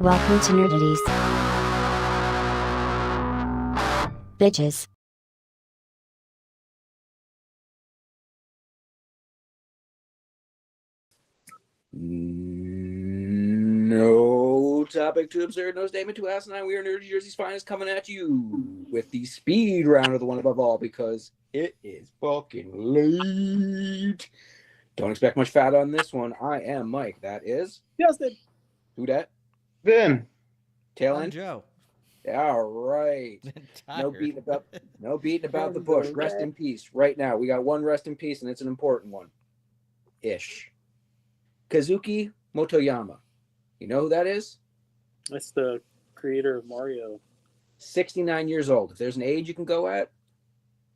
Welcome to Nerdities. Bitches. No topic too absurd, no statement too asinine. We are Nerdy Jersey's finest coming at you with the speed round of the one above all because it is fucking late. Don't expect much fat on this one. I am Mike. That is Justin. Who dat? Ben. Tail I'm end? Joe. All right. No beating about the bush. Rest in peace. Right now. We got one rest in peace, and it's an important one. Ish. Kazuki Motoyama. You know who that is? That's the creator of Mario. 69 years old. If there's an age you can go at,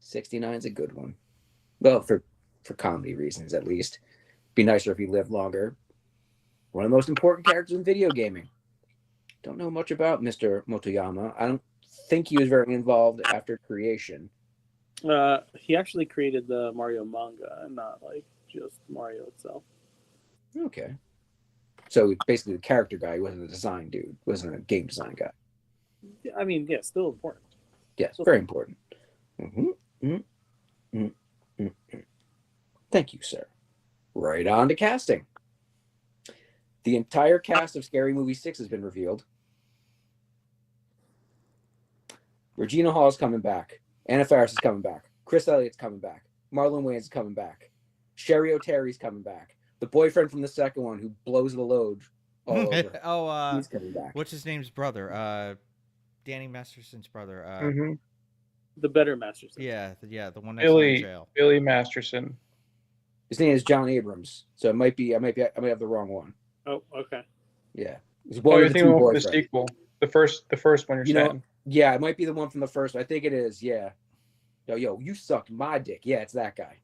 69 is a good one. Well, for comedy reasons, at least. Be nicer if he lived longer. One of the most important characters in video gaming. Don't know much about Mr. Motoyama. I don't think he was very involved after creation. He actually created the Mario manga and not like just Mario itself. Okay. So basically the character guy. He wasn't a design dude. Wasn't a game design guy. Yeah, I mean, yeah, still important. Yes, very important. Thank you, sir. Right on to casting. The entire cast of Scary Movie 6 has been revealed. Regina Hall is coming back. Anna Faris is coming back. Chris Elliott's coming back. Marlon Wayans is coming back. Sherry O'Terry's coming back. The boyfriend from the second one who blows the load all over. He's coming back. What's his name's brother? Danny Masterson's brother. The better Masterson. Yeah, the one that's in jail. Billy Masterson. His name is John Abrams, so it might be. I might have the wrong one. Oh, okay. Yeah. You're thinking of the sequel. The first one you're saying. Yeah, it might be the one from the first one. I think it is. Yeah. Yo, you sucked my dick. Yeah, it's that guy.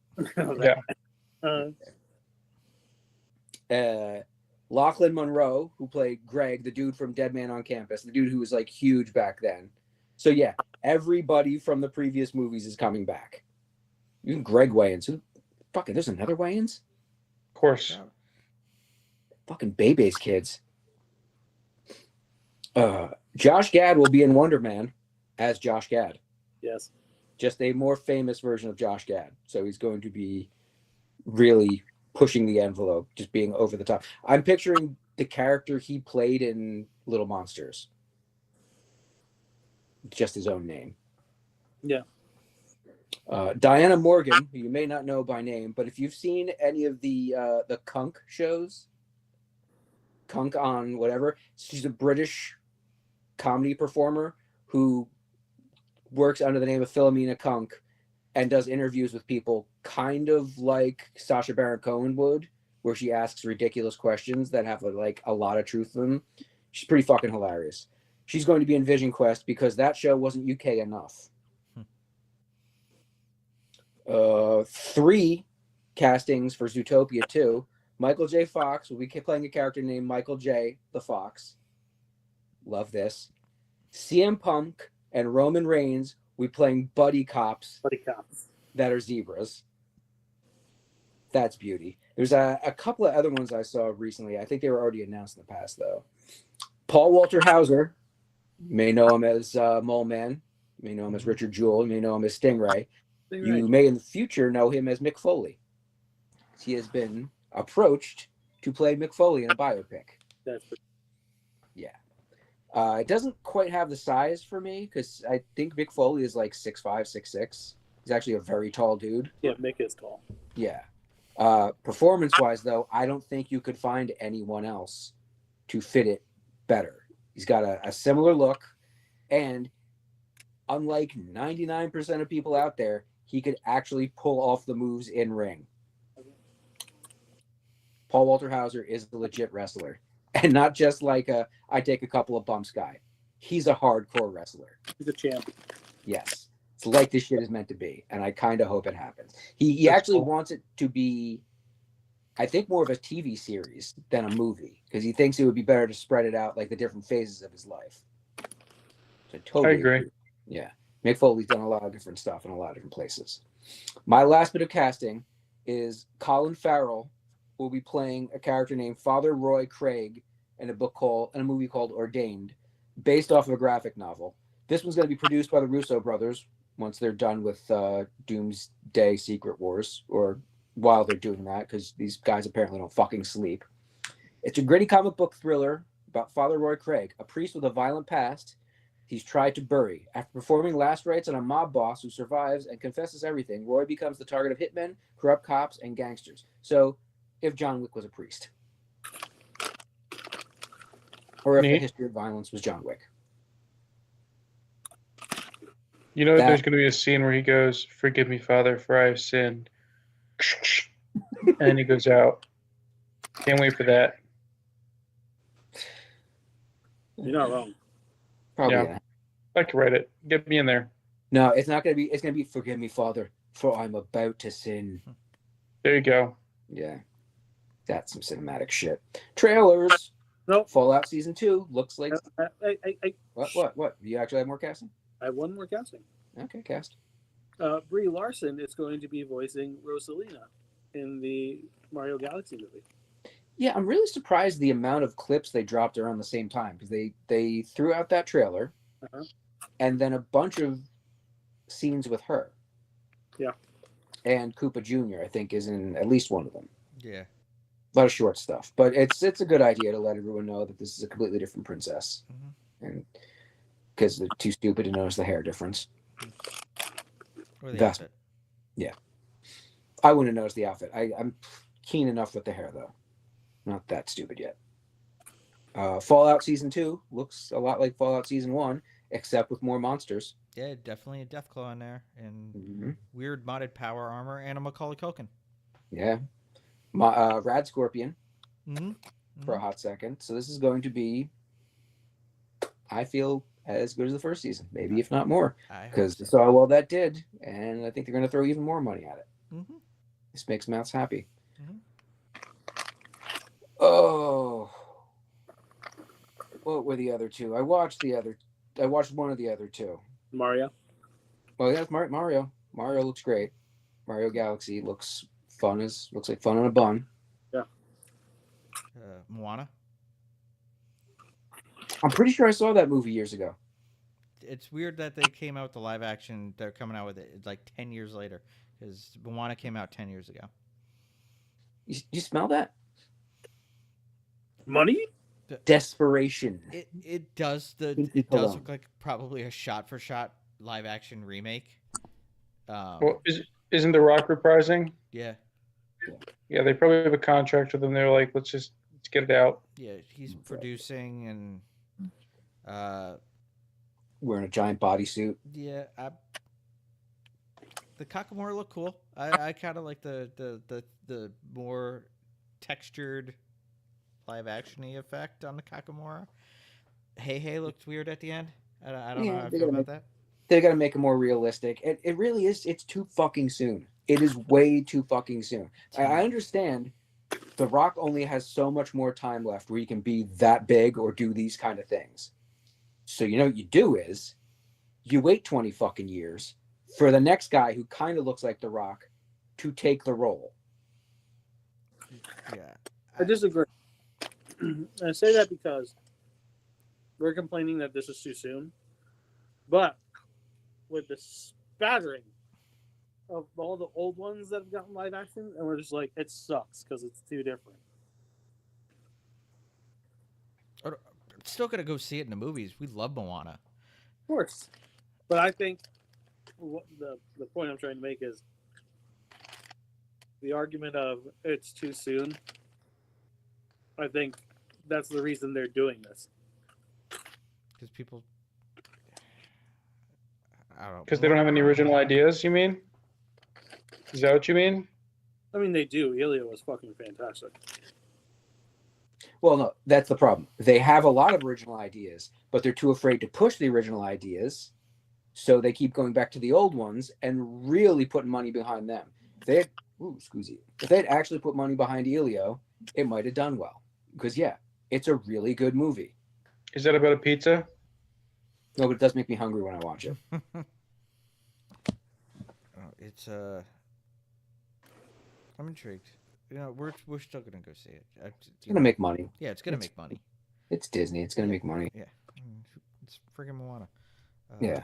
Lachlan Monroe, who played Greg, the dude from Dead Man on Campus, the dude who was like huge back then. So yeah, everybody from the previous movies is coming back. Even Greg Wayans. There's another Wayans? Of course. Fucking Bebe's kids. Josh Gad will be in Wonder Man as Josh Gad. Yes. Just a more famous version of Josh Gad. So he's going to be really pushing the envelope, just being over the top. I'm picturing the character he played in Little Monsters. Just his own name. Yeah. Diana Morgan, who you may not know by name, but if you've seen any of the Kunk shows, Kunk on whatever, she's a British comedy performer who works under the name of Philomena Kunk and does interviews with people kind of like Sacha Baron Cohen would, where she asks ridiculous questions that have a lot of truth in them. She's pretty fucking hilarious. She's going to be in Vision Quest because that show wasn't UK enough. 3 castings for Zootopia 2. Michael J. Fox will be playing a character named Michael J. the Fox. Love this. CM Punk and Roman Reigns will be playing buddy cops that are zebras. That's beauty. There's a couple of other ones I saw recently. I think they were already announced in the past, though. Paul Walter Hauser, you may know him as Mole Man. You may know him as Richard Jewell. You may know him as Stingray. You may in the future know him as Mick Foley. He has been approached to play Mick Foley in a biopic. Yeah. It doesn't quite have the size for me because I think Mick Foley is like 6'5", 6'6". He's actually a very tall dude. Yeah, Mick is tall. Yeah. Performance-wise, though, I don't think you could find anyone else to fit it better. He's got a similar look, and unlike 99% of people out there, he could actually pull off the moves in ring. Paul Walter Hauser is a legit wrestler, and not just like I take a couple of bumps guy. He's a hardcore wrestler. He's a champ. Yes. It's like this shit is meant to be, and I kind of hope it happens. He actually wants it to be, I think, more of a TV series than a movie, because he thinks it would be better to spread it out like the different phases of his life. So I agree. Yeah. Mick Foley's done a lot of different stuff in a lot of different places. My last bit of casting is Colin Farrell will be playing a character named Father Roy Craig and a movie called Ordained, based off of a graphic novel. This one's going to be produced by the Russo brothers once they're done with Doomsday Secret Wars, or while they're doing that, because these guys apparently don't fucking sleep. It's a gritty comic book thriller about Father Roy Craig, a priest with a violent past he's tried to bury. After performing last rites on a mob boss who survives and confesses everything, Roy becomes the target of hitmen, corrupt cops, and gangsters. So, if John Wick was a priest. Or if the history of violence was John Wick. You know, there's going to be a scene where he goes, "Forgive me, Father, for I have sinned." And he goes out. Can't wait for that. You're not wrong. Probably. Yeah. I can write it. Get me in there. No, it's not going to be. It's going to be, "Forgive me, Father, for I'm about to sin." There you go. Yeah. That's some cinematic shit. Trailers. Nope. Fallout Season 2 looks like... What? Do you actually have more casting? I have one more casting. Okay, cast. Brie Larson is going to be voicing Rosalina in the Mario Galaxy movie. Yeah, I'm really surprised the amount of clips they dropped around the same time, because they threw out that trailer, and then a bunch of scenes with her. Yeah. And Koopa Jr., I think, is in at least one of them. Yeah. A lot of short stuff, but it's a good idea to let everyone know that this is a completely different princess, and because they're too stupid to notice the hair difference. Or the outfit. Yeah, I wouldn't notice the outfit. I'm keen enough with the hair though, not that stupid yet. Fallout Season 2 looks a lot like Fallout Season 1, except with more monsters. Yeah, definitely a Deathclaw in there, and weird modded power armor, and a Macaulay Culkin. Yeah. Rad Scorpion for a hot second. So this is going to be, I feel, as good as the first season, maybe if not more, because they saw how well that did, and I think they're going to throw even more money at it. This makes mouths happy. Oh, what were the other two? I watched one of the other two. Mario. Well, yeah, Mario. Mario looks great. Mario Galaxy looks like fun on a bun. Yeah. Moana. I'm pretty sure I saw that movie years ago. It's weird that they came out with the live action. They're coming out with it like 10 years later, because Moana came out 10 years ago. You smell that? Money? Desperation. It does look like probably a shot for shot live action remake. Well, isn't The Rock reprising? Yeah. Yeah, they probably have a contract with them. They're like, let's get it out. Yeah, he's producing and wearing a giant bodysuit. Yeah, the Kakamora look cool. I kind of like the more textured live actiony effect on the Kakamora. Hey looked weird at the end. I don't know how I feel about that. They got to make it more realistic. It really is. It's too fucking soon. It is way too fucking soon. I understand The Rock only has so much more time left where he can be that big or do these kind of things. So you know what you do is you wait 20 fucking years for the next guy who kind of looks like The Rock to take the role. Yeah. I disagree. I say that because we're complaining that this is too soon. But with the spattering of all the old ones that have gotten live action, and we're just like, it sucks because it's too different. Still gonna go see it in the movies. We love Moana. Of course. But I think the point I'm trying to make is the argument of it's too soon. I think that's the reason they're doing this. Because people... I don't know. Because they don't have any original ideas, you mean? Is that what you mean? I mean, they do. Ilya was fucking fantastic. Well, no, that's the problem. They have a lot of original ideas, but they're too afraid to push the original ideas, so they keep going back to the old ones and really putting money behind them. If they'd actually put money behind Elio, it might have done well. Because, yeah, it's a really good movie. Is that about a pizza? No, but it does make me hungry when I watch it. It's I'm intrigued. You know, we're still gonna go see it. It's gonna make money. Yeah, it's gonna make money. It's Disney. It's gonna make money. Yeah, it's friggin' Moana. Yeah.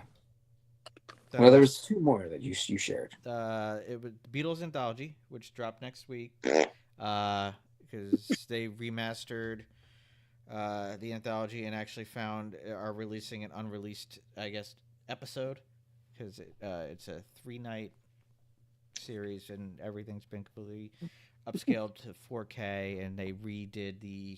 Well, there was 2 more that you shared. It was Beatles Anthology, which dropped next week, because they remastered the anthology and actually are releasing an unreleased, I guess, episode, because it's a 3-night series and everything's been completely upscaled to 4K, and they redid the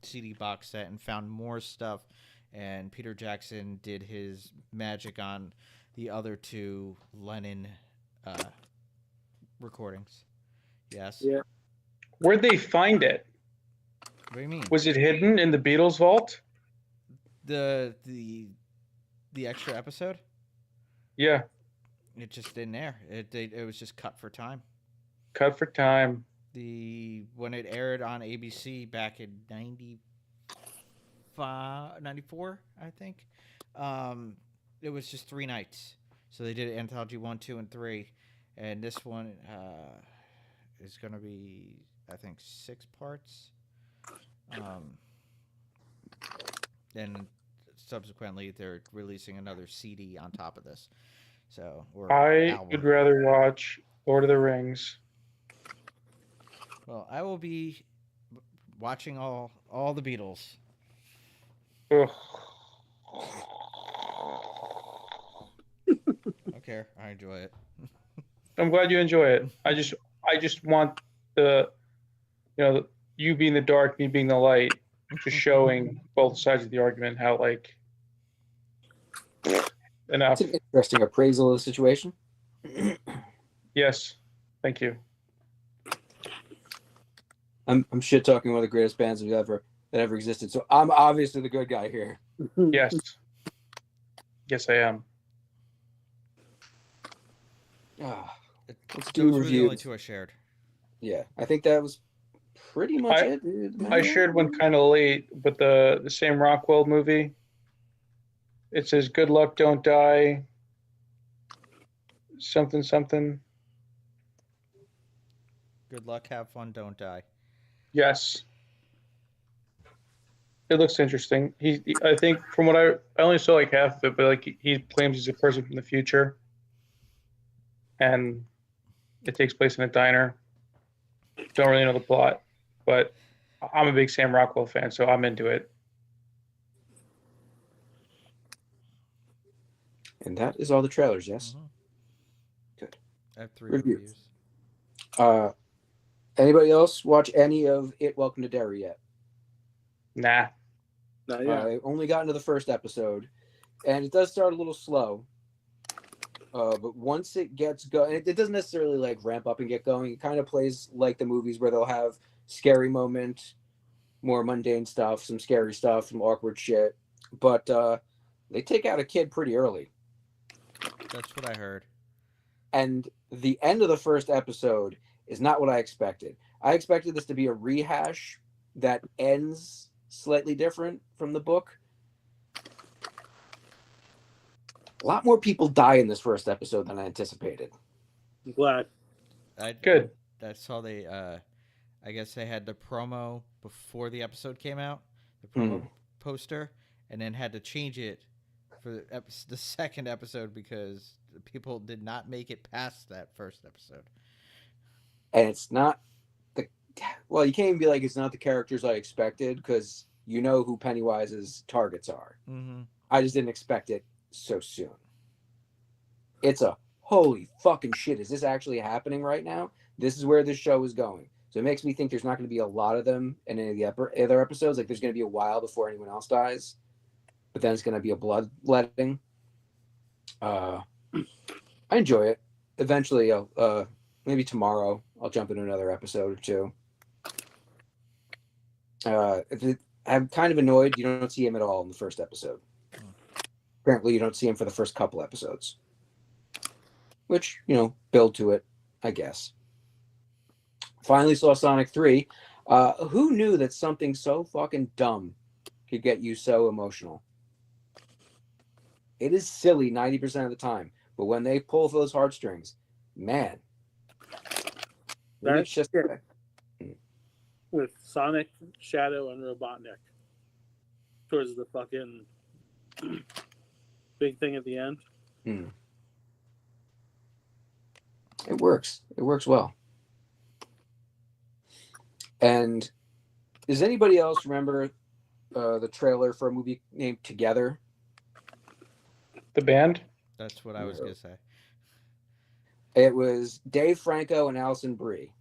CD box set and found more stuff, and Peter Jackson did his magic on the other 2 Lennon recordings. Yes. Yeah. Where'd they find it? What do you mean? Was it hidden in the Beatles vault? The extra episode? Yeah. It just didn't air. It was just cut for time. Cut for time. When it aired on ABC back in 94, I think. It was just 3 nights. So they did Anthology 1, 2, and 3. And this one is going to be, I think, 6 parts. And subsequently, they're releasing another CD on top of this. So, I would rather watch Lord of the Rings. Well, I will be watching all the Beatles. Ugh. I don't care. I enjoy it. I'm glad you enjoy it. I just want you being the dark, me being the light, just showing both sides of the argument. How enough. It's an interesting appraisal of the situation. Yes, thank you. I'm shit talking one of the greatest bands that ever existed. So I'm obviously the good guy here. Yes. Yes, I am. Let's do Those were the only reviews. 2 I shared. Yeah, I think that was pretty much it. I shared one kind of late, but the Sam Rockwell movie. It says, "Good luck, don't die." Something, something. Good luck, have fun, don't die. Yes. It looks interesting. I think from what I only saw like half of it, but like he claims he's a person from the future, and it takes place in a diner. Don't really know the plot, but I'm a big Sam Rockwell fan, so I'm into it. And that is all the trailers, yes? Mm-hmm. Good. I have 3 Reviews. reviews. Anybody else watch any of It Welcome to Derry yet? Nah. Not yet. I only got into the first episode, and it does start a little slow. But once it gets going, it doesn't necessarily like ramp up and get going. It kind of plays like the movies where they'll have scary moment, more mundane stuff, some scary stuff, some awkward shit. But they take out a kid pretty early. That's what I heard. And the end of the first episode is not what I expected. I expected this to be a rehash that ends slightly different from the book. A lot more people die in this first episode than I anticipated. I'm glad. Good. That's how they, I guess they had the promo before the episode came out, the promo poster, and then had to change it for the second episode because people did not make it past that first episode. And it's not well, you can't even be like it's not the characters I expected because you know who Pennywise's targets are. Mm-hmm. I just didn't expect it so soon. It's a holy fucking shit. Is this actually happening right now? This is where this show is going. So it makes me think there's not going to be a lot of them in any of the other episodes. Like there's going to be a while before anyone else dies, but then it's going to be a bloodletting. I enjoy it. Eventually, I'll maybe tomorrow I'll jump into another episode or 2. I'm kind of annoyed you don't see him at all in the first episode. Apparently, you don't see him for the first couple episodes, which build to it, I guess. Finally saw Sonic 3. Who knew that something so fucking dumb could get you so emotional? It is silly 90% of the time, but when they pull those heartstrings, man. That's it's just it. With Sonic, Shadow, and Robotnik. towards the fucking big thing at the end. It works. It works well. And does anybody else remember the trailer for a movie named Together? The band? That's what I was gonna say. It was Dave Franco and Alison Brie.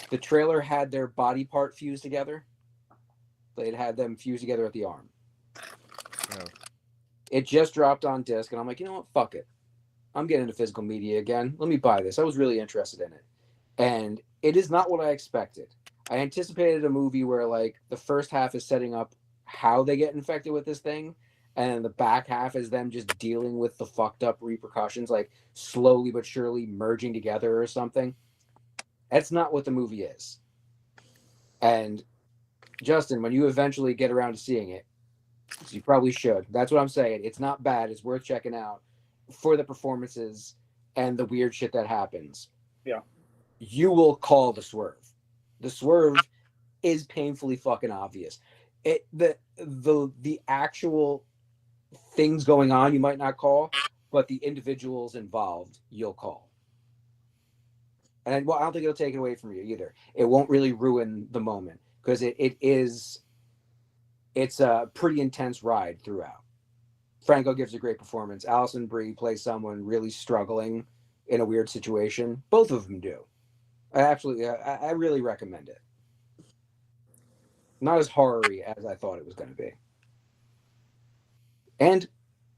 The trailer had their body part fused together. They'd had them fused together at the arm. Oh. It just dropped on disc, and I'm like, you know what? Fuck it. I'm getting into physical media again. Let me buy this. I was really interested in it. And it is not what I expected. I anticipated a movie where, like, the first half is setting up how they get infected with this thing, and the back half is them just dealing with the fucked up repercussions, like slowly but surely merging together or something. That's not what the movie is. And Justin, when you eventually get around to seeing it, you probably should. That's what I'm saying. It's not bad. It's worth checking out for the performances and the weird shit that happens. Yeah. You will call the swerve. The swerve is painfully fucking obvious. The actual things going on you might not call, but the individuals involved you'll call. And well, I don't think it'll take it away from you either. It won't really ruin the moment because it's a pretty intense ride throughout. Franco gives a great performance. Alison Brie plays someone really struggling in a weird situation. Both of them do. I really recommend it. Not as horror-y as I thought it was going to be. And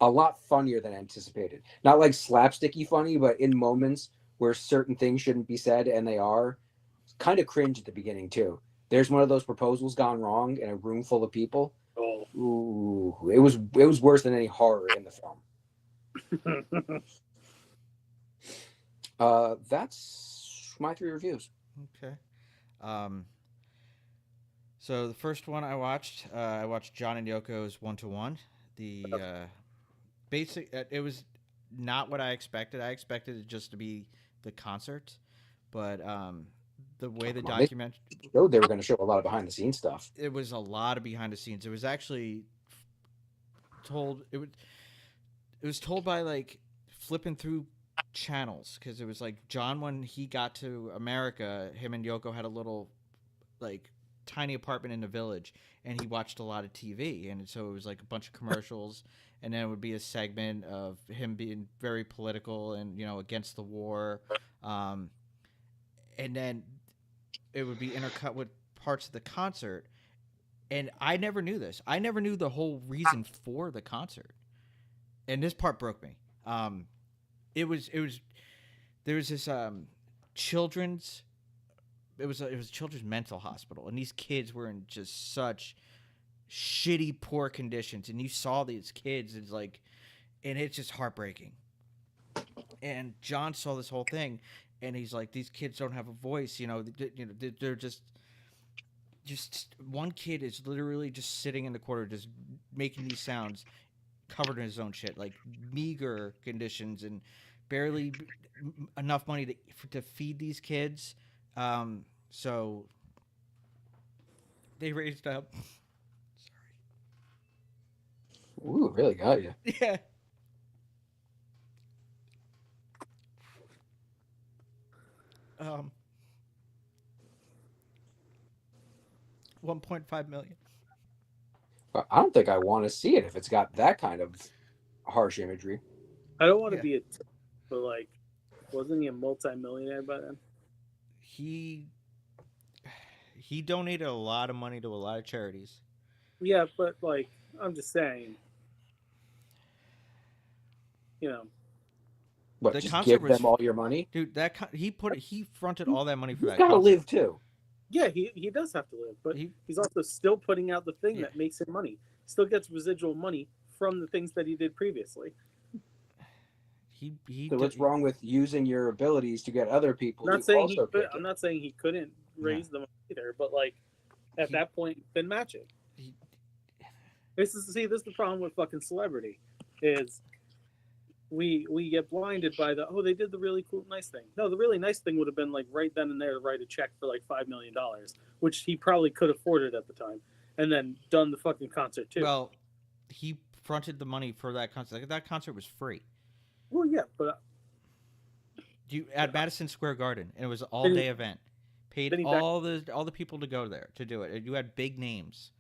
a lot funnier than anticipated. Not like slapsticky funny, but in moments where certain things shouldn't be said and they are. Kind of cringe at the beginning too. There's one of those proposals gone wrong in a room full of people. Oh. Ooh, it was worse than any horror in the film. That's my 3 reviews. Okay. So the first one I watched John and Yoko's 1-to-1. The basic. It was not what I expected. I expected it just to be the concert, but the way the documentary showed they were going to show a lot of behind the scenes stuff. It was a lot of behind the scenes. It was actually told. It was told by like flipping through channels because it was like John, when he got to America, him and Yoko had a little like tiny apartment in the village, and he watched a lot of TV, and so it was like a bunch of commercials, and then it would be a segment of him being very political and against the war, and then it would be intercut with parts of the concert. And I never knew this. I never knew the whole reason for the concert, and this part broke me. There was this children's. It was a children's mental hospital, and these kids were in just such shitty, poor conditions. And you saw these kids, and it's just heartbreaking. And John saw this whole thing, and he's like, "These kids don't have a voice. They're just one kid is literally just sitting in the corner, just making these sounds, covered in his own shit, like meager conditions and barely enough money to feed these kids." So they raised up. Sorry. Ooh, really got you. Yeah. $1.5 million. I don't think I want to see it if it's got that kind of harsh imagery. I don't want to be but like, wasn't he a multi-millionaire by then? He donated a lot of money to a lot of charities. Yeah, but like, I'm just saying, What? The Just concert give was, them all your money, dude. He fronted all that money for He's that. got to concert. live too. Yeah, he does have to live, but he's also still putting out the thing that makes him money. Still gets residual money from the things that he did previously. So what's wrong with using your abilities to get other people? I'm not saying he couldn't raise them either, but like at that point, then match it. This is the problem with fucking celebrity is we get blinded by they did the really cool nice thing. No, the really nice thing would have been like right then and there to write a check for like $5 million, which he probably could afford it at the time. and then done the fucking concert too. Well, he fronted the money for that concert. Like, that concert was free. Well, yeah, but You at Madison Square Garden, and it was an all Then he- day event. Paid then he all the people to go there to do it. And you had big names.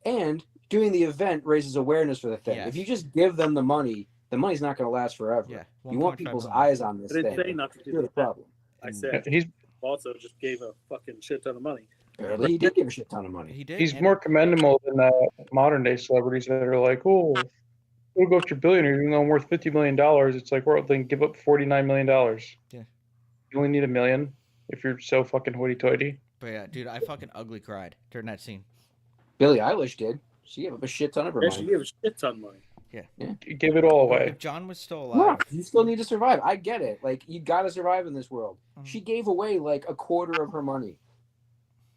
And doing the event raises awareness for the thing. Yes. If you just give them the money's not going to last forever. Yeah, You want 1.5 people's million. eyes on this I didn't thing. say not to do You're the that. problem. I said He's also just gave a fucking shit ton of money. Apparently, he did give a shit ton of money. He did. he's and- more commendable than modern day celebrities that are like, oh, we'll go after billionaire, even though I'm worth $50 million. It's like, well, then give up $49 million. Yeah. Mm-hmm. You only need $1 million if you're so fucking hoity-toity. But yeah, dude, I fucking ugly cried during that scene. Billie Eilish did. She gave up a shit ton of her Yeah, money. she gave a shit ton of money. Give it all away. If John was still No, alive, you still need to survive. I get it. Like, you got to survive in this world. Mhm. She gave away like a quarter of her money.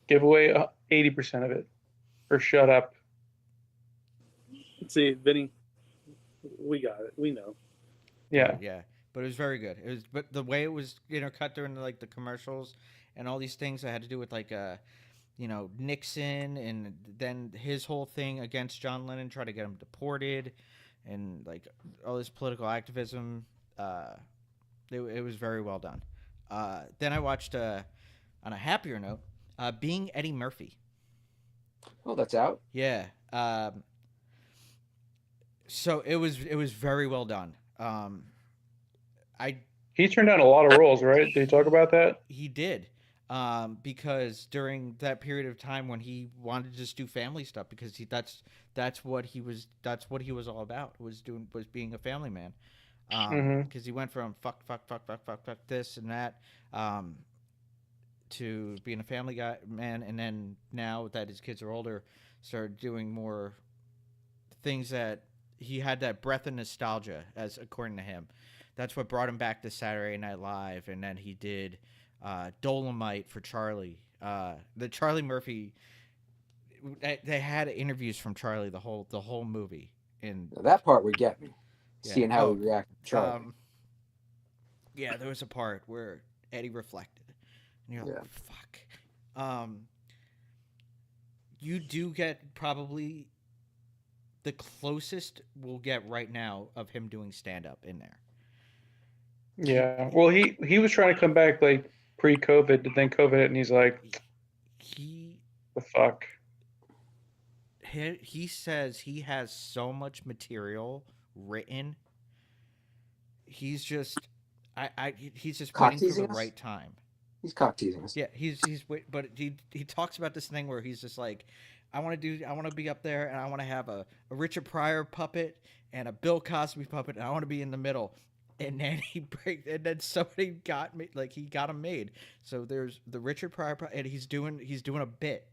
Give away 80% of it. Or shut up. See, Vinny, we got it. We know. Yeah. yeah, but it was very good. It was, but the way it was intercut during like the commercials and all these things that had to do with like Nixon, and then his whole thing against John Lennon, trying to get him deported, and like all this political activism. It was very well done. Then I watched on a happier note, Being Eddie Murphy. Oh, that's out. Yeah. So it was very well done. He turned down a lot of roles, right? Did you talk about that? He did, because during that period of time when he wanted to just do family stuff, because that's what he was all about, was being a family man. Because he went from fuck this and that, to being a family guy man, and then now that his kids are older, started doing more things that he had that breath of nostalgia, as according to him. That's what brought him back to Saturday Night Live, and then he did Dolomite for Charlie. The Charlie Murphy. They had interviews from Charlie the whole movie. And Now, that part would get me. Yeah. Seeing how Oh, he reacted to Charlie. yeah, there was a part where Eddie reflected, and you're like, Yeah. "Fuck." You do get probably the closest we'll get right now of him doing stand up in there. Yeah. Well, he was trying to come back like pre-COVID, but then COVID hit, and he's like, He the fuck? he says he has so much material written. He's just he's just waiting for Cock-teasing the us? right time. He's cock teasing us. Yeah, he's but he talks about this thing where he's just like, I want to be up there, and I want to have a Richard Pryor puppet and a Bill Cosby puppet, and I want to be in the middle. And then and then somebody got me, like, he got him made. So there's the Richard Pryor, and he's doing a bit.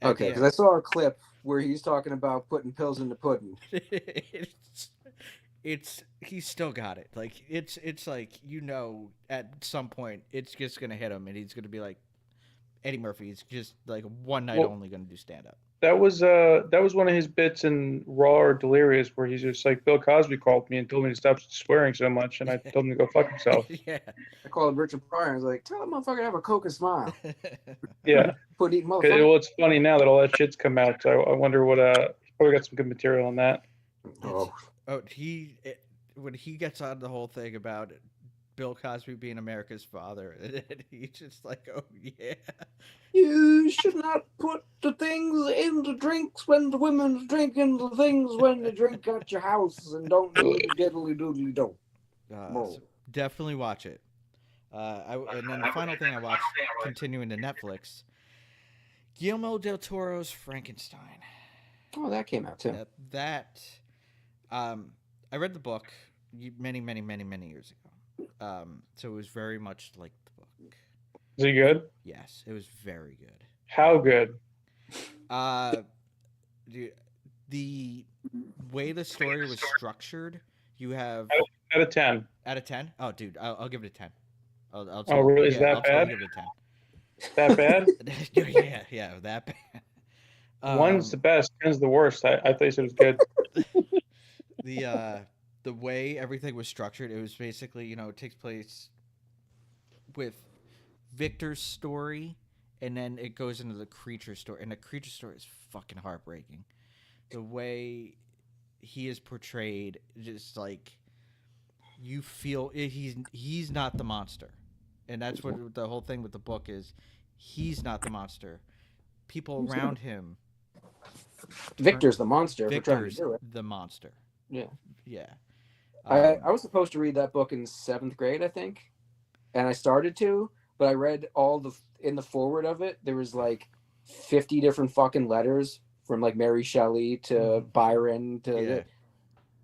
at Okay, the because I saw a clip where he's talking about putting pills in the pudding. end. it's he's still got it. Like it's like, at some point it's just gonna hit him, and he's gonna be like Eddie Murphy. He's just like one night only gonna do stand up. That was one of his bits in Raw or Delirious, where he's just like, Bill Cosby called me and told me to stop swearing so much, and I told him to go fuck himself. Yeah. I called him Richard Pryor and was like, tell that motherfucker to have a Coke and smile. Yeah. Put eating motherfucker. Well, it's funny now that all that shit's come out. So I wonder what he's probably got some good material on that. Oh, When he gets on the whole thing about Bill Cosby being America's father, and he's just like, oh yeah. you should not put the things in the drinks when the women are drinking the things when they drink at your house, and don't do the diddly doodly do. So definitely watch it. And then the final thing I watched, continuing to Netflix, Guillermo del Toro's Frankenstein. Oh, that came out too. I read the book many years ago. So it was very much like the book. Is he good? Yes, it was very good. How good? The way the story was structured, you have Out of 10. out of 10. Oh, dude, I'll give it a 10. I'll Oh, really? Is that I'll totally bad? give it That bad? a 10. yeah, that bad. One's the best, 10's the worst. I thought you said it was good. The way everything was structured, it was basically, it takes place with Victor's story and then it goes into the creature story, and the creature story is fucking heartbreaking. The way he is portrayed, just like you feel he's not the monster, and that's what the whole thing with the book is. He's not the monster. People around him. Victor's the monster. Victor's for trying to do it. the monster. Yeah. Yeah. I was supposed to read that book in 7th grade, I think, and I started to, but I read in the forward of it. There was like 50 different fucking letters from like Mary Shelley to Byron to,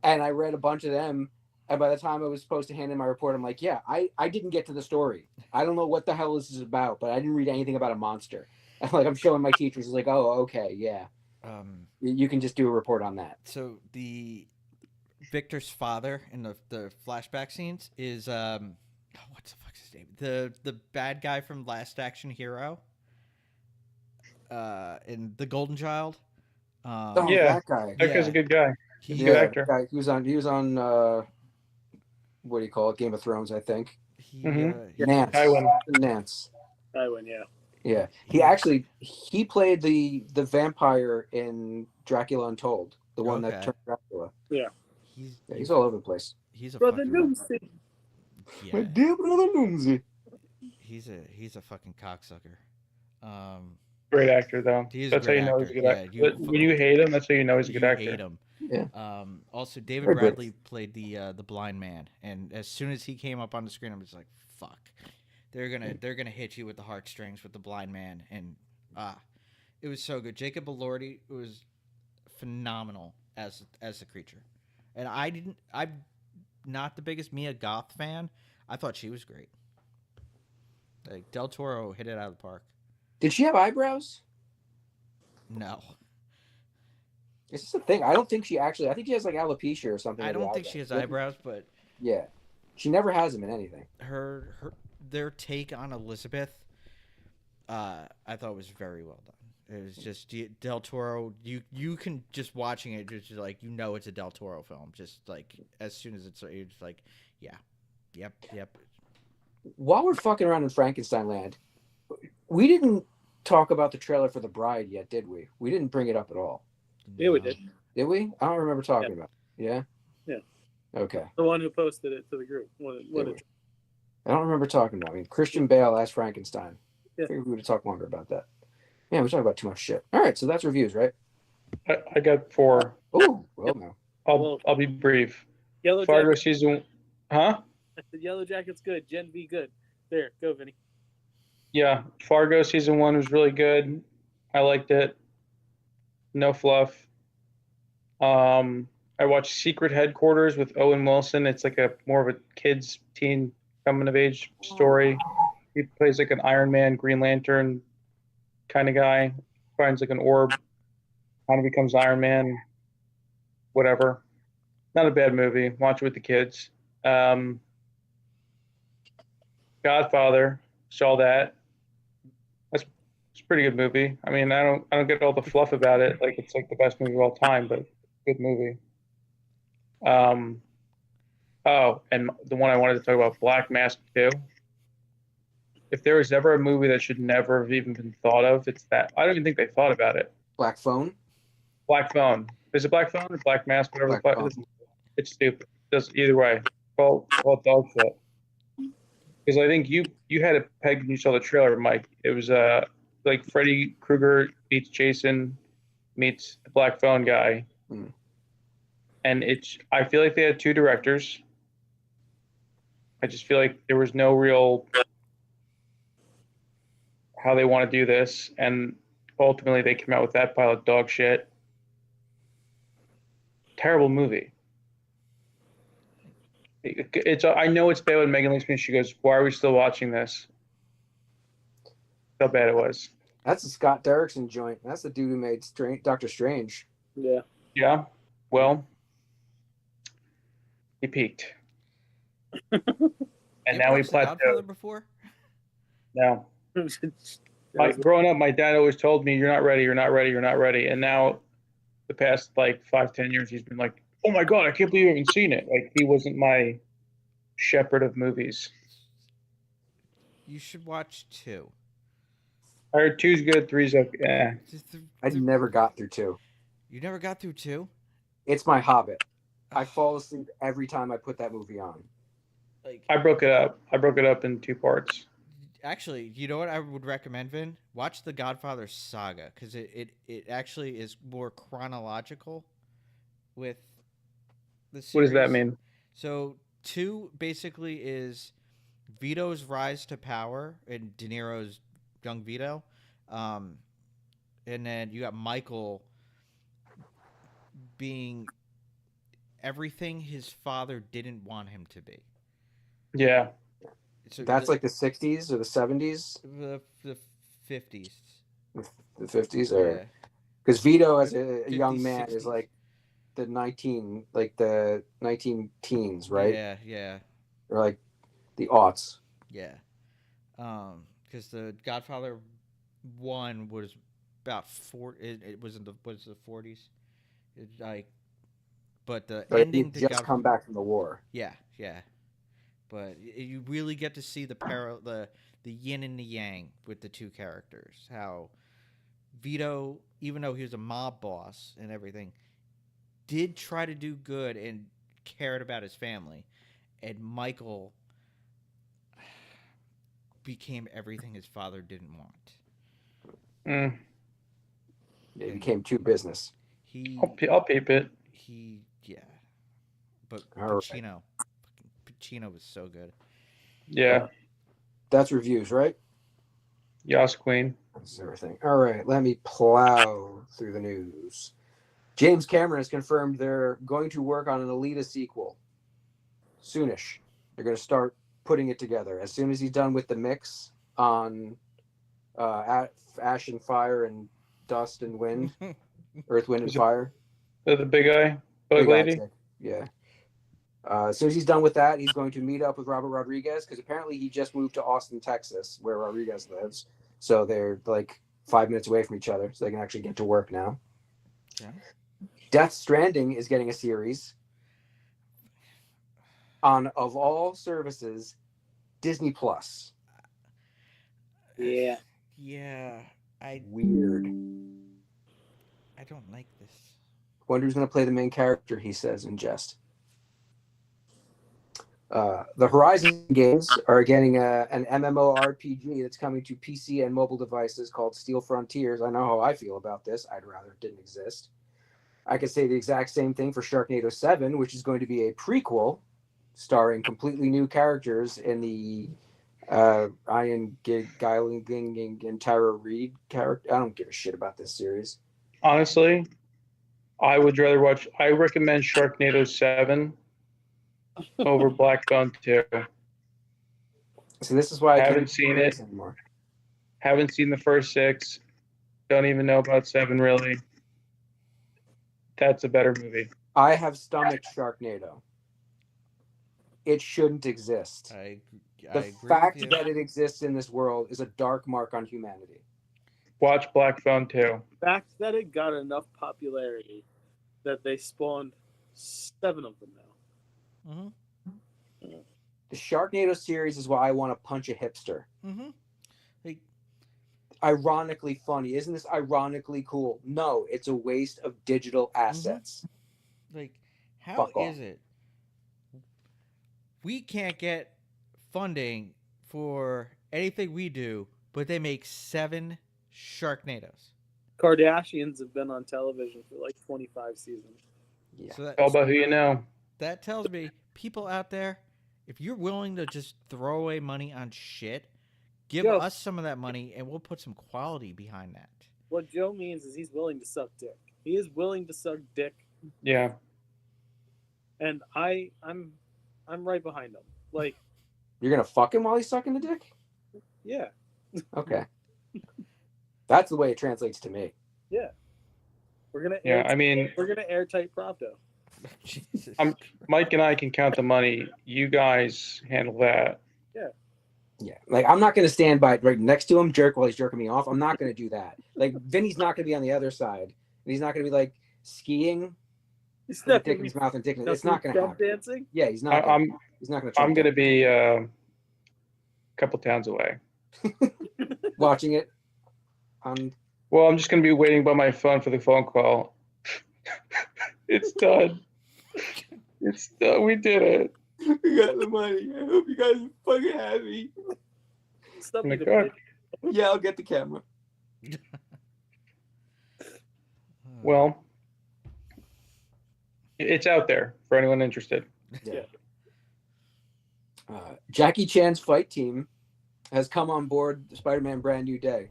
and I read a bunch of them. And by the time I was supposed to hand in my report, I'm like, yeah, I didn't get to the story. I don't know what the hell this is about, but I didn't read anything about a monster. And like I'm showing my teachers, like, oh, okay, yeah. You can just do a report on that. So the Victor's father in the flashback scenes is what the fuck's his name? The bad guy from Last Action Hero. In The Golden Child. That guy. That guy's a good guy. He's a good actor. Guy, he was on what do you call it? Game of Thrones, I think. Nance. Nance. Tywin, yeah. Yeah. He played the vampire in Dracula Untold, the one that turned Dracula. Yeah. He's all over the place. He's a Brother fucking, Doomsday. My dear brother Doomsday. He's a fucking cocksucker. Great actor, though. That's how you know he's a good actor. When you hate him, that's how you know he's a good actor. Hate him. Yeah. Also, David Bradley played the blind man, and as soon as he came up on the screen, I'm just like, "Fuck!" They're gonna hit you with the heartstrings with the blind man, and it was so good. Jacob Elordi was phenomenal as the creature, and I'm not the biggest Mia Goth fan. I thought she was great. Like Del Toro hit it out of the park. Did she have eyebrows? No. Is this a thing? I don't think she actually. I think she has like alopecia or something. I don't think she has eyebrows, but yeah, she never has them in anything. Their take on Elizabeth, I thought was very well done. It was just Del Toro. You can just watching it, just like it's a Del Toro film. Just like as soon as it's like, yeah, yep. While we're fucking around in Frankenstein land, we didn't talk about the trailer for The Bride yet, did we? We didn't bring it up at all. Yeah, we did. Did we? I don't remember talking about it. Yeah? Yeah. Okay. The one who posted it to the group. I don't remember talking about it. I mean, Christian Bale as Frankenstein. Yeah. I figured we would talk longer about that. Yeah, we're talking about too much shit. All right, so that's reviews, right? I got 4. Oh, well, no. I'll be brief. Yellow Fargo Jacket. season, huh? I said Yellow Jacket's good. Gen V good. There, go, Vinny. Yeah, Fargo season 1 was really good. I liked it. No fluff. I watched Secret Headquarters with Owen Wilson. It's like more of a kids teen coming of age story. He plays like an Iron Man, Green Lantern kind of guy. Finds like an orb, kind of becomes Iron Man. Whatever. Not a bad movie. Watch it with the kids. Godfather. Saw that. It's a pretty good movie. I mean, I don't get all the fluff about it. Like it's like the best movie of all time, but good movie. And the one I wanted to talk about, Black Mask 2. If there was ever a movie that should never have even been thought of, it's that. I don't even think they thought about it. Black Phone? Black Phone. Is it Black Phone or Black Mask? Whatever. Black Phone. It's stupid. Just either way. Call dog shit. Because I think you had it pegged when you saw the trailer, Mike. It was like Freddy Krueger meets Jason meets the Black Phone guy. And I feel like they had 2 directors. I just feel like there was no real how they want to do this, and ultimately they came out with that pile of dog shit. Terrible movie. I know it's bad when Megan looks at me. She goes, "Why are we still watching this?" How bad it was. That's a Scott Derrickson joint. That's the dude who made Doctor Strange. Yeah. Yeah. Well, he peaked. And now he plateaued. Before? No. Growing up, my dad always told me, "You're not ready. You're not ready. You're not ready." And now, the past 5-10 years, he's been like, "Oh my God, I can't believe you haven't seen it." Like he wasn't my shepherd of movies. You should watch 2. I heard 2's good, 3's okay. Yeah. I never got through 2. You never got through 2? It's my Hobbit. I fall asleep every time I put that movie on. Like, I broke it up. I broke it up in 2 parts. actually, you know what I would recommend, Vin? Watch the Godfather saga, because it actually is more chronological with the series. What does that mean? So 2 basically is Vito's rise to power and De Niro's young Vito. And then you got Michael being everything his father didn't want him to be. Yeah. So That's like the 60s or the 70s? the 50s. The 50s? Yeah. Or because Vito as a 50s, young man 60s. is like the 19 teens, right? Yeah. Or like the aughts. Yeah. Because the Godfather 1 was about 4. It was in the 40s. It's like, but the But ending he'd to just come back from the war. Yeah. But you really get to see the yin and the yang with the two characters. How Vito, even though he was a mob boss and everything, did try to do good and cared about his family, and Michael became everything his father didn't want. It became too business. I'll peep it. But All Pacino, Pacino was so good. Yeah. That's reviews, right? Yas Queen. That's everything. All right, let me plow through the news. James Cameron has confirmed they're going to work on an Alita sequel soonish. They're going to start putting it together as soon as he's done with the mix on Ash and Fire and Dust and Wind, Earth, Wind, and Fire. The big guy, big lady. Yeah. As soon as he's done with that, he's going to meet up with Robert Rodriguez because apparently he just moved to Austin, Texas, where Rodriguez lives. So they're like 5 minutes away from each other, so they can actually get to work now. Yeah. Death Stranding is getting a series on, of all services, Disney Plus. Yeah. Yeah. Weird. I don't like this. Wonder who's going to play the main character, he says in jest. The Horizon games are getting an MMORPG that's coming to PC and mobile devices called Steel Frontiers. I know how I feel about this. I'd rather it didn't exist. I could say the exact same thing for Sharknado 7, which is going to be a prequel starring completely new characters in the Ian Gilling and Tara Reid character. I don't give a shit about this series. Honestly, I would rather watch. I recommend Sharknado 7 over Black Phone 2. So this is why I Haven't can't seen do it. this anymore. Haven't seen the first 6. Don't even know about 7 really. That's a better movie. I have stomached Sharknado. It shouldn't exist. I The agree fact with you. that it exists in this world is a dark mark on humanity. Watch Black Phone 2. The fact that it got enough popularity that they spawned 7 of them now. Mm-hmm. The Sharknado series is why I want to punch a hipster. Mm-hmm. Like, Ironically funny. Isn't this ironically cool? No, it's a waste of digital assets. like, how Fuck off. is it we can't get funding for anything we do, but they make 7 Sharknadoes? Kardashians have been on television for like 25 seasons. Yeah. So All about who you know. that tells me, people out there, if you're willing to just throw away money on shit, give Yo. us some of that money and we'll put some quality behind that. What Joe means is he's willing to suck dick. He is willing to suck dick, Yeah. and I'm right behind him. Like, You're going to fuck him while he's sucking the dick? yeah, Okay. That's the way it translates to me. we're gonna Yeah. I mean, we're gonna airtight Pravdo. Jesus. Mike and I can count the money. You guys handle that. Yeah. Like, I'm not going to stand by right next to him, jerk while he's jerking me off. I'm not going to do that. Like, Vinny's not going to be on the other side. And he's not going to be, like, skiing He's with a not dick gonna in be his mouth and dick in it. It's not going to jump happen. dancing. Yeah, he's not going to. I'm gonna be a couple towns away. Watching it. on? Well, I'm just gonna be waiting by my phone for the phone call. It's done. It's done. We did it. We got the money. I hope you guys are fucking happy. Stop Oh my me the God. Yeah, I'll get the camera. Well, it's out there for anyone interested. Yeah. Jackie Chan's fight team has come on board the Spider-Man Brand New Day.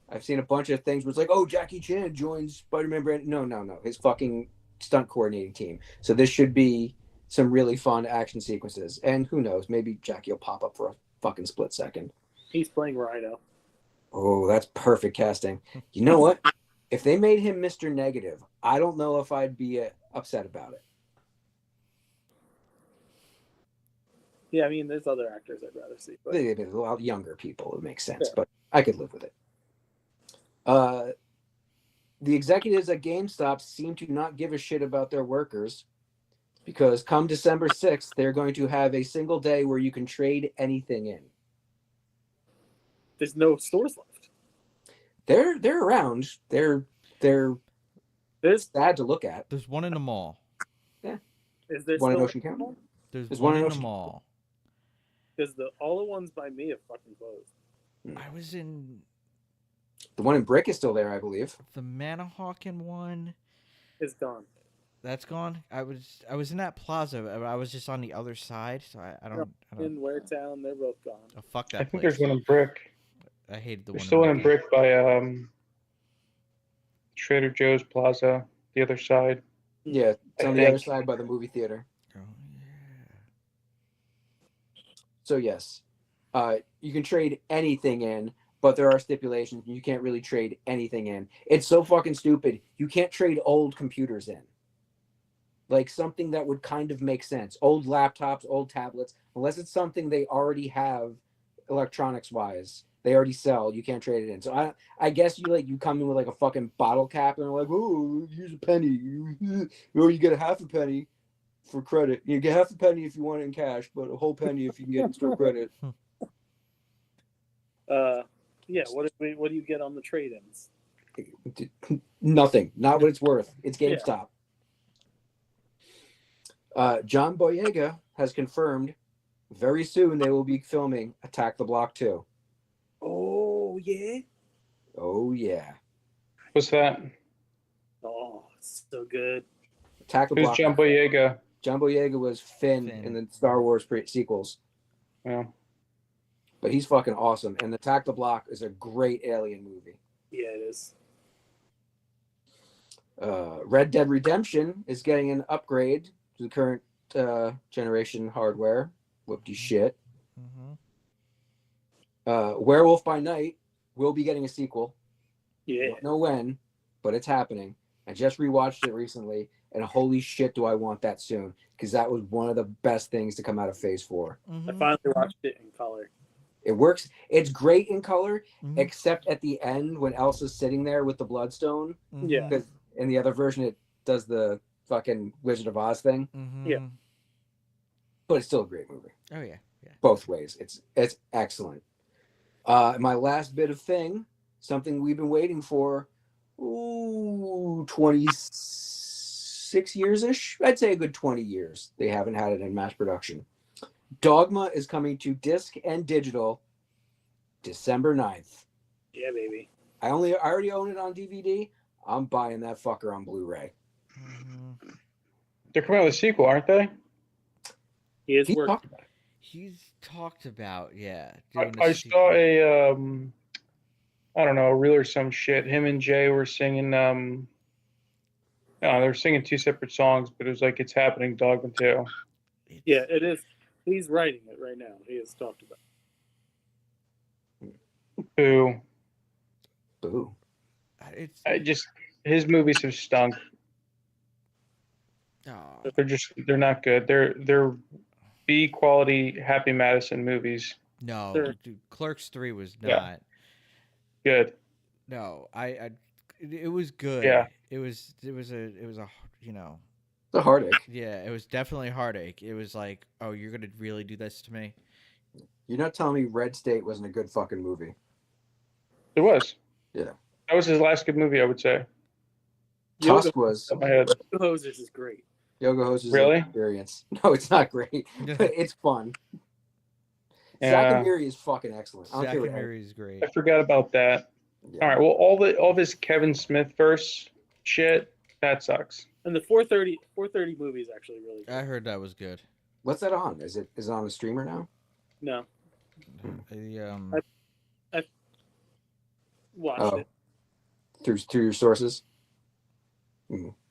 I've seen a bunch of things where it's like, oh, Jackie Chan joins Spider-Man Brand. No. His fucking stunt coordinating team. So this should be some really fun action sequences. And who knows, maybe Jackie will pop up for a fucking split second. He's playing Rhino. Oh, that's perfect casting. You know what? If they made him Mr. Negative, I don't know if I'd be upset about it. Yeah, I mean, there's other actors I'd rather see. But They'd be a lot younger people. It makes sense, Yeah. but I could live with it. The executives at GameStop seem to not give a shit about their workers because come December 6th, they're going to have a single day where you can trade anything in. there's no stores left. They're around. They're There's sad to look at. There's one in the mall. is there One in still Ocean County? There's There's one one in in the Ocean- mall. Because all the ones by me have fucking closed. I was in The one in Brick is still there, I believe. the Manahawkin one. It's gone. That's gone. I was in that plaza. I was just on the other side, so I don't. In Waretown, they're both gone. Oh, fuck that I think place. there's one in Brick. I hated the There's one. still one in Rugby. Brick by Trader Joe's Plaza, the other side. Yeah, it's I on the other think. side by the movie theater. Oh, yeah. So yes, you can trade anything in, but there are stipulations. You can't really trade anything in. It's so fucking stupid. You can't trade old computers in. Like something that would kind of make sense. Old laptops, old tablets, unless it's something they already have electronics wise. They already sell. You can't trade it in. So I guess you come in with like a fucking bottle cap and they're like, oh, here's a penny. Or you get a half a penny for credit. You get half a penny if you want it in cash, but a whole penny if you can get it in store credit. Yeah. What do you get on the trade-ins? Nothing. Not what it's worth. It's GameStop. John Boyega has confirmed very soon they will be filming Attack the Block 2. Oh yeah. Oh yeah. What's that? Oh, it's so good. Attack the Who's Block. John Boyega? John Boyega was Finn in the Star Wars sequels, Yeah. but he's fucking awesome. And Attack the Block is a great alien movie. Yeah, it is. Red Dead Redemption is getting an upgrade to the current generation hardware. Whoopty shit. Mm-hmm. Werewolf by Night will be getting a sequel. Yeah. Don't know when, but it's happening. I just rewatched it recently, and holy shit, do I want that soon? Because that was one of the best things to come out of Phase 4. Mm-hmm. I finally watched it in color. It works. It's great in color, Mhm. except at the end when Elsa's sitting there with the Bloodstone. Mhm. Yeah. Because in the other version, it does the fucking Wizard of Oz thing. Mhm. Yeah. But it's still a great movie. Oh yeah. Yeah. Both ways. It's excellent. My last bit of thing, something we've been waiting for, 26 years-ish. I'd say a good 20 years. They haven't had it in mass production. Dogma is coming to disc and digital December 9th. Yeah, baby. I already own it on DVD. I'm buying that fucker on Blu-ray. Mhm. They're coming out with a sequel, aren't they? He is He working. talked about it. He's talked about I doing a saw sequel. a I don't know, a reel or some shit. Him and Jay were singing no, they were singing two separate songs, but it was like It's Happening, Dogma 2. Yeah, it is. He's writing it right now. He has talked about Boo. Boo. It's His movies have stunk. oh, They're not good. They're B quality Happy Madison movies. no. Sure. Dude, Clerks 3 was Yeah. not. Good. No, it was good. Yeah. It was a It's a heartache. yeah, it was definitely a heartache. It was like, oh, you're gonna really do this to me? You're not telling me Red State wasn't a good fucking movie. It was. Yeah. That was his last good movie, I would say. Tusk was Top of my head. Hosers is great. Yoga Hoses Really? experience. No, it's not great, but it's fun. Zack and Miri is fucking excellent. I don't Zack care and what Miri is great. I forgot about that. Yeah. All right. Well, all this Kevin Smith verse shit, that sucks. And the 430 movie is actually really good. I heard that was good. What's that on? Is it on a streamer now? No, I, watched it. Through your sources?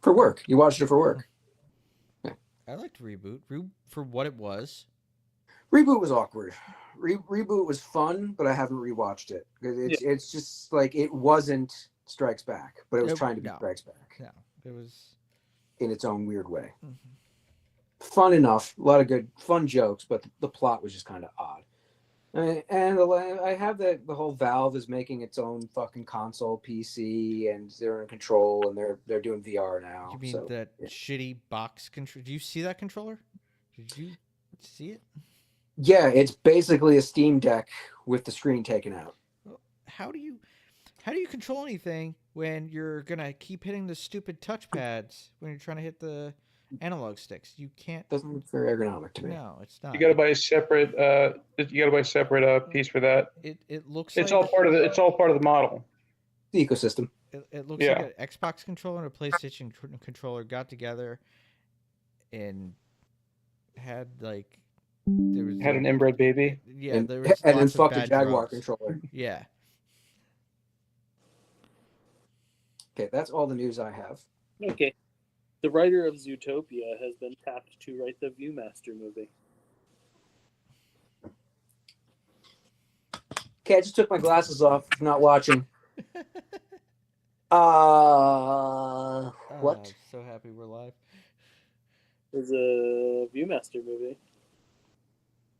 For work. You watched it for work. I liked Reboot. For what it was. Reboot was awkward. Reboot was fun, but I haven't rewatched it. It's just like it wasn't Strikes Back, but it was trying to be Strikes Back. Yeah, it was in its own weird way. Mhm. Fun enough, a lot of good fun jokes, but the plot was just kind of odd. And I have the whole Valve is making its own fucking console PC, and they're in control, and they're doing VR now. You mean that shitty box control? Do you see that controller? Did you see it? Yeah, it's basically a Steam Deck with the screen taken out. How do you control anything when you're gonna keep hitting the stupid touchpads when you're trying to hit the analog sticks? You can't. Doesn't look very ergonomic to me. No, it's not. You got to buy a separate. Piece for that. It looks. It's like, all part of the. It's all part of the model. The ecosystem. It looks Yeah. like an Xbox controller and a PlayStation controller got together and had like there was Had an inbred baby. Yeah, and there was then lots of fucked a bad Jaguar drugs. controller. Yeah. Okay, that's all the news I have. Okay. The writer of Zootopia has been tapped to write the Viewmaster movie. Okay, I just took my glasses off. If you're not watching. What? Oh, I'm so happy we're live. There's a Viewmaster movie.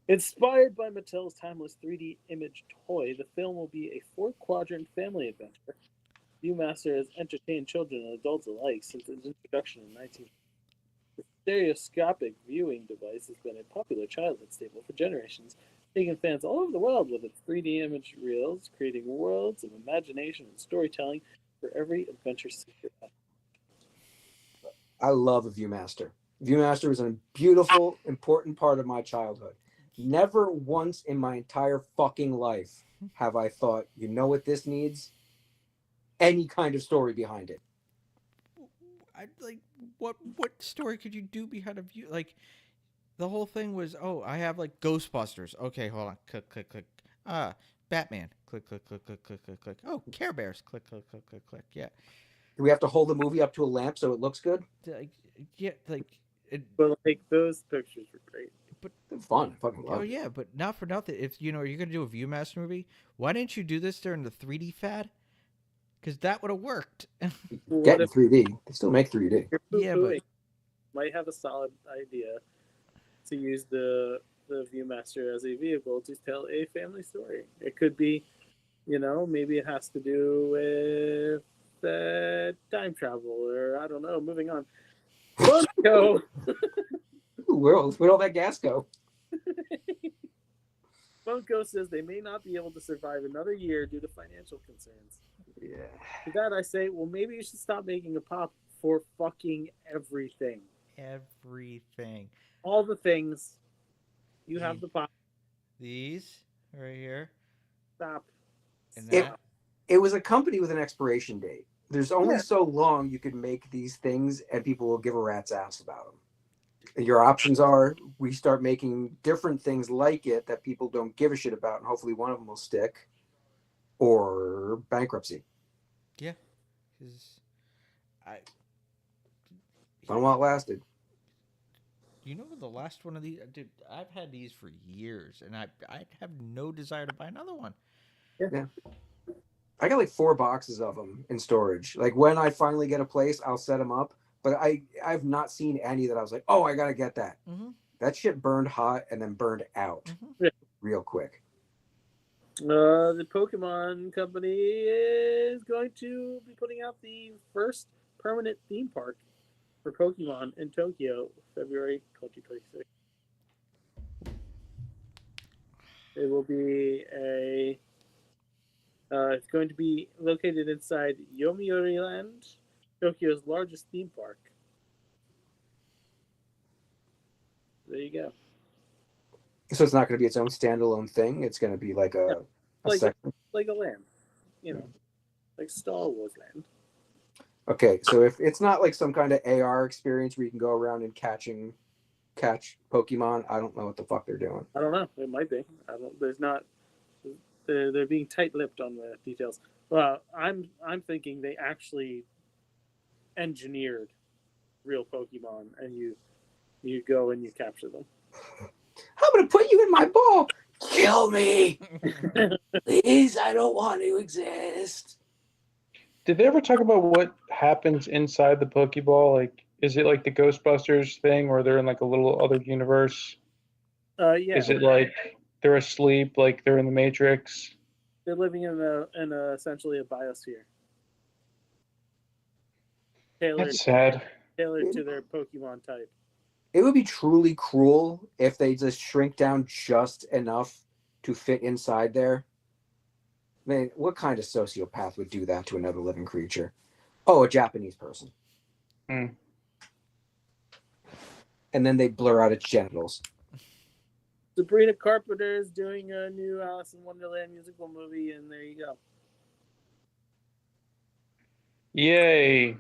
Inspired by Mattel's timeless 3D image toy, the film will be a four-quadrant family adventure. Viewmaster has entertained children and adults alike since its introduction in 19. The stereoscopic viewing device has been a popular childhood staple for generations, taking fans all over the world with its 3D image reels, creating worlds of imagination and storytelling for every adventure seeker. I love a Viewmaster. Viewmaster was a beautiful, important part of my childhood. Never once in my entire fucking life have I thought, you know what this needs? Any kind of story behind it. I like what story could you do behind a view? Like the whole thing was, oh, I have like Ghostbusters. Okay, hold on. Click, click, click. Batman. Click, click, click, click, click, click, click. Oh, Care Bears. Click, click, click, click, click. Yeah. Do we have to hold the movie up to a lamp so it looks good? Like, yeah, like But like those pictures were great. It's fun. I fucking love oh it. yeah, but not for nothing. If you're gonna do a Viewmaster movie, why didn't you do this during the 3D fad? Because that would have worked. Get in 3D. They still make 3D. Yeah, but might have a solid idea to use the Viewmaster as a vehicle to tell a family story. It could be, maybe it has to do with time travel, or I don't know. Moving on. Funko. Where'd all that gas go? Funko says they may not be able to survive another year due to financial concerns. Yeah. To that I say, well, maybe you should stop making a pop for fucking everything. everything. All the things. You have the pop. These right here. Stop. And It- that. It was a company with an expiration date. There's only so long you could make these things, and people will give a rat's ass about them. Your options are we start making different things like it that people don't give a shit about, and hopefully one of them will stick, or bankruptcy. Yeah. Because I I don't know what lasted. You know the last one of these, dude. I've had these for years, and I have no desire to buy another one. Yeah. I got like 4 boxes of them in storage. Like when I finally get a place, I'll set them up. But I've not seen any that I was like, oh, I gotta get that. Mm-hmm. That shit burned hot and then burned out Mm-hmm. real quick. The Pokemon Company is going to be putting out the first permanent theme park for Pokemon in Tokyo, February 2026. It will be a It's going to be located inside Yomiuri Land, Tokyo's largest theme park. There you go. So it's not going to be its own standalone thing. It's going to be like a Like section. like a land, like Star Wars Land. Okay, so if it's not like some kind of AR experience where you can go around and catch Pokemon, I don't know what the fuck they're doing. I don't know. It might be. I don't. There's not. They're being tight-lipped on the details. Well, I'm thinking they actually engineered real Pokemon, and you go and you capture them. I'm going to put you in my ball. Kill me, please. I don't want to exist. Did they ever talk about what happens inside the Pokeball? Like, is it like the Ghostbusters thing where they're in like a little other universe? Yeah. Is it like they're asleep, like they're in the Matrix? They're living in essentially a biosphere. That's sad. Tailored to their Pokemon type. It would be truly cruel if they just shrink down just enough to fit inside there. Man, what kind of sociopath would do that to another living creature? Oh, a Japanese person. Hmm. And then they blur out its genitals. Sabrina Carpenter is doing a new Alice in Wonderland musical movie, and there you go. Yay.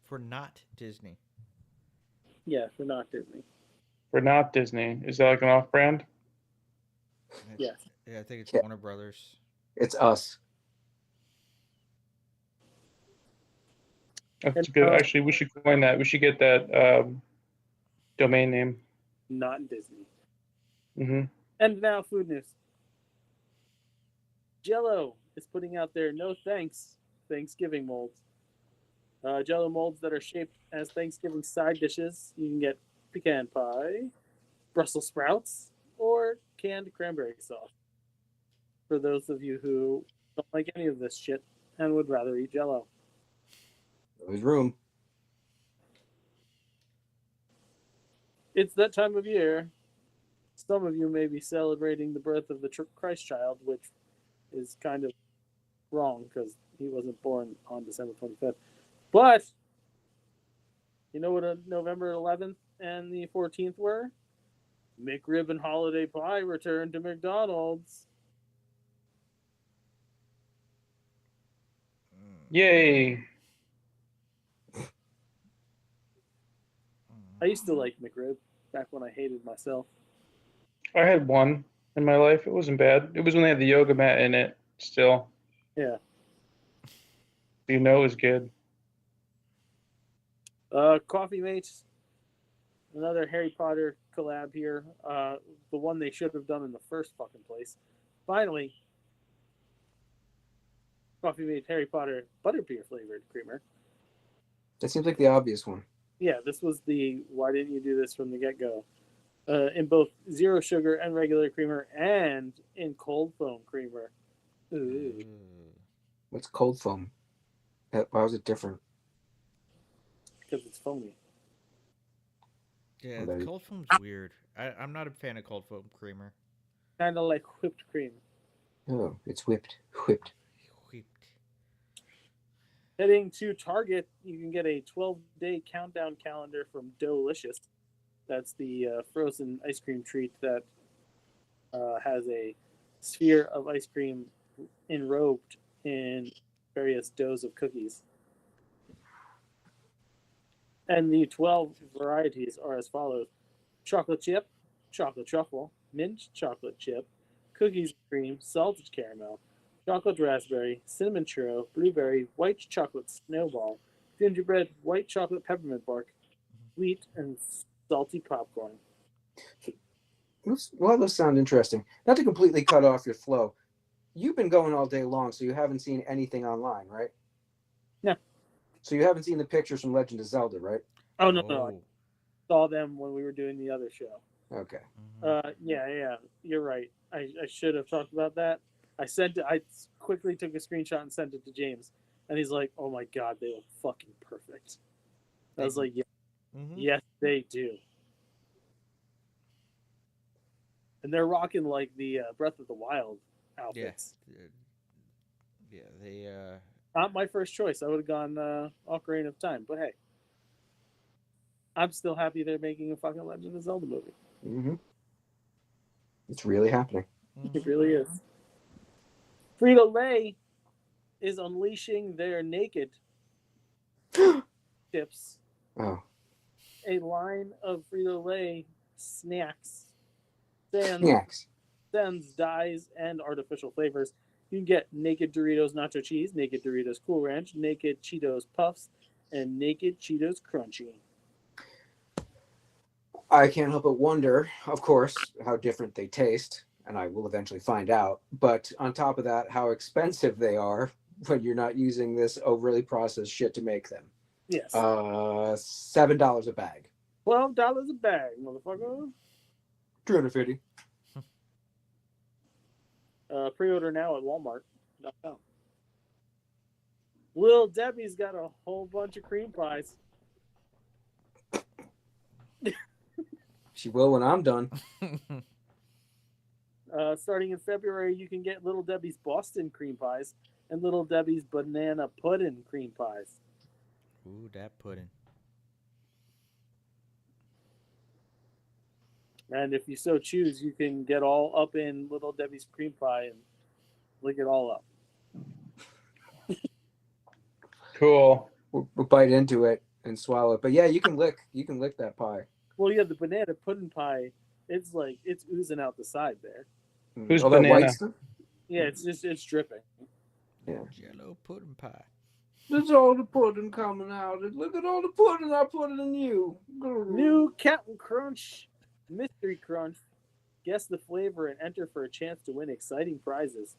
For not Disney. Yeah, for not Disney. For not Disney. Is that like an off-brand? Yes. Yeah, I think it's Yeah. Warner Brothers. It's us. That's good. Actually, we should coin that. We should get that domain name. Not Disney. Mm-hmm. And now food news. Jell-O is putting out their no thanks Thanksgiving molds. Jell-O molds that are shaped as Thanksgiving side dishes. You can get pecan pie, Brussels sprouts, or canned cranberry sauce. For those of you who don't like any of this shit and would rather eat Jell-O. There's room. It's that time of year. Some of you may be celebrating the birth of the Christ child, which is kind of wrong because he wasn't born on December 25th. But you know what November 11th and the 14th were? McRib and holiday pie returned to McDonald's. Yay. I used to like McRib back when I hated myself. I had one in my life. It wasn't bad. It was when they had the yoga mat in it still. Yeah. You know it was good. Coffee Mates, another Harry Potter collab here. The one they should have done in the first fucking place. Finally, Coffee Mate Harry Potter butterbeer flavored creamer. That seems like the obvious one. Yeah, this was the why didn't you do this from the get-go? In both zero sugar and regular creamer and in cold foam creamer. Ooh. What's cold foam? Why was it different? Because it's foamy. Yeah, Oh, there you- cold foam's weird. I'm not a fan of cold foam creamer. Kind of like whipped cream. Oh, it's whipped. Whipped. Whipped. Heading to Target, you can get a 12-day countdown calendar from Delicious. That's the frozen ice cream treat that has a sphere of ice cream enrobed in various doughs of cookies. And the 12 varieties are as follows: chocolate chip, chocolate truffle, mint chocolate chip, cookies and cream, salted caramel, chocolate raspberry, cinnamon churro, blueberry, white chocolate snowball, gingerbread, white chocolate peppermint bark, sweet and salty popcorn. Well, those sound interesting. Not to completely cut off your flow. You've been going all day long, so you haven't seen anything online, right? No. So you haven't seen the pictures from Legend of Zelda, right? Oh, no. I saw them when we were doing the other show. Okay. Yeah, you're right. I should have talked about that. I quickly took a screenshot and sent it to James, and he's like, "Oh my god, they look fucking perfect." I was like, "Yeah, yes, they do." And they're rocking like the Breath of the Wild outfits. Yeah. Yeah, they Not my first choice. I would have gone Ocarina of Time, but hey, I'm still happy they're making a fucking Legend of Zelda movie. Mm-hmm. It's really happening. It really is. Frito-Lay is unleashing their naked chips, Oh, a line of Frito-Lay snacks, sans, snacks. dyes, and artificial flavors. You can get naked Doritos Nacho Cheese, naked Doritos Cool Ranch, naked Cheetos Puffs, and naked Cheetos Crunchy. I can't help but wonder, of course, how different they taste, and I will eventually find out. But on top of that, how expensive they are when you're not using this overly processed shit to make them. Yes. $7 a bag. $12 a bag, motherfucker. $250. Pre-order now at Walmart.com. Little Debbie's got a whole bunch of cream pies. She will when I'm done. Starting in February, you can get Little Debbie's Boston cream pies and Little Debbie's banana pudding cream pies. Ooh, that pudding. And if you so choose, you can get all up in Little Debbie's cream pie and lick it all up. Cool. We'll bite into it and swallow it. But yeah, you can lick that pie. Well, yeah, the banana pudding pie, it's oozing out the side there. Who's that banana? white stuff? Yeah, it's dripping. Yeah. Jello pudding pie. There's all the pudding coming out. And look at all the pudding I put in you. New Captain Crunch Mystery Crunch. Guess the flavor and enter for a chance to win exciting prizes.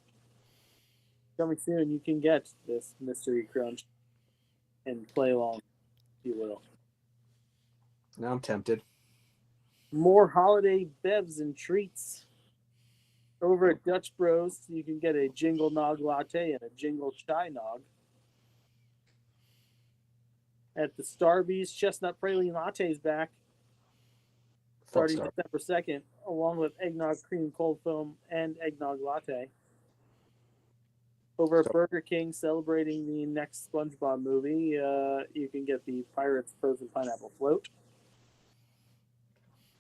Coming soon, you can get this Mystery Crunch and play along, if you will. Now I'm tempted. More holiday bevs and treats. Over at Dutch Bros, you can get a Jingle Nog Latte and a Jingle Chai Nog. At the Starbucks, Chestnut Praline Latte is back, starting Fuck December 2nd, along with Eggnog Cream Cold Foam and Eggnog Latte. Over at Burger King, celebrating the next SpongeBob movie, you can get the Pirates Frozen Pineapple Float.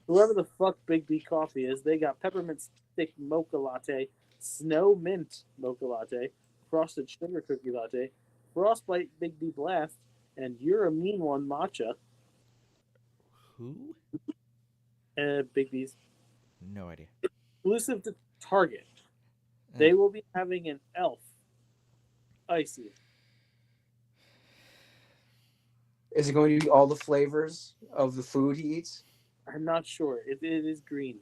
Whoever the fuck Big B Coffee is, they got Peppermint Stick Mocha Latte, Snow Mint Mocha Latte, Frosted Sugar Cookie Latte, Frostbite Big B Blast, and You're a Mean One Matcha. Who? Big B's. No idea. Exclusive to Target. They will be having an elf icy. Is it going to be all the flavors of the food he eats? I'm not sure. It is green.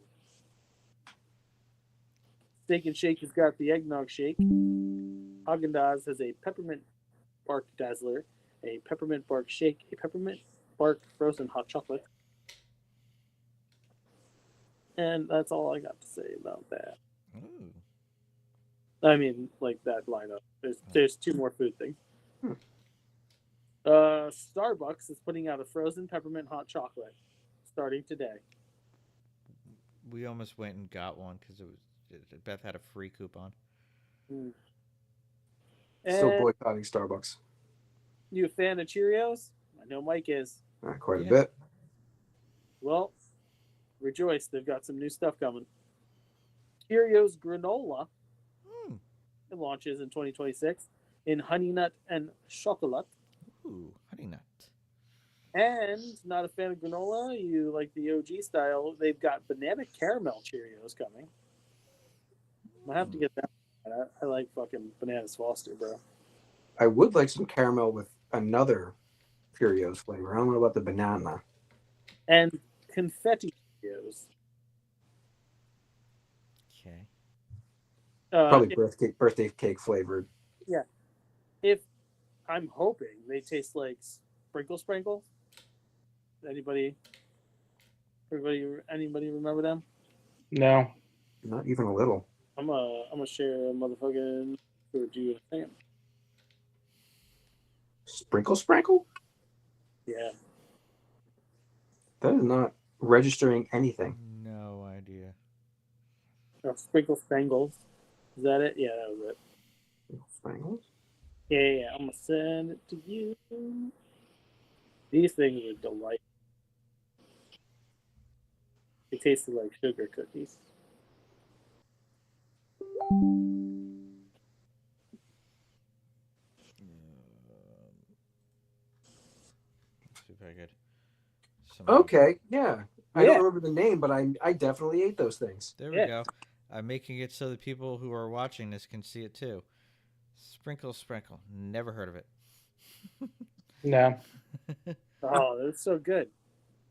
Steak and Shake has got the eggnog shake. Haagen-Dazs has a peppermint bark dazzler, a peppermint bark shake, a peppermint bark frozen hot chocolate. And that's all I got to say about that. Ooh. I mean, like that lineup. There's two more food things. Starbucks is putting out a frozen peppermint hot chocolate starting today. We almost went and got one because Beth had a free coupon. Still And boycotting Starbucks. you a fan of Cheerios? I know Mike is. Quite Yeah. a bit. Well, rejoice. They've got some new stuff coming. Cheerios Granola. It launches in 2026 in Honey Nut and Chocolate. Ooh, honey nut. And not a fan of granola, you like the OG style, they've got banana caramel Cheerios coming. I have to get that. I like fucking bananas Foster, bro. I would like some caramel with another Cheerios flavor. I don't know about the banana. And confetti Cheerios. Okay. Probably birthday cake flavored. If I'm hoping they taste like sprinkle. Anybody remember them? No. Not even a little. I'm gonna share a motherfucking with you in a second. Sprinkle? Yeah. That is not registering anything. No idea. Sprinkle Spangles. Is that it? Yeah, that was it. Sprinkles? Yeah, I'm gonna send it to you. These things are delightful. They tasted like sugar cookies. Let's see if I could. Somehow- Okay, yeah. I don't Yeah. remember the name, but I definitely ate those things. There we Yeah. go. I'm making it so that people who are watching this can see it too. Sprinkle, sprinkle. Never heard of it. No. Oh, that's so good.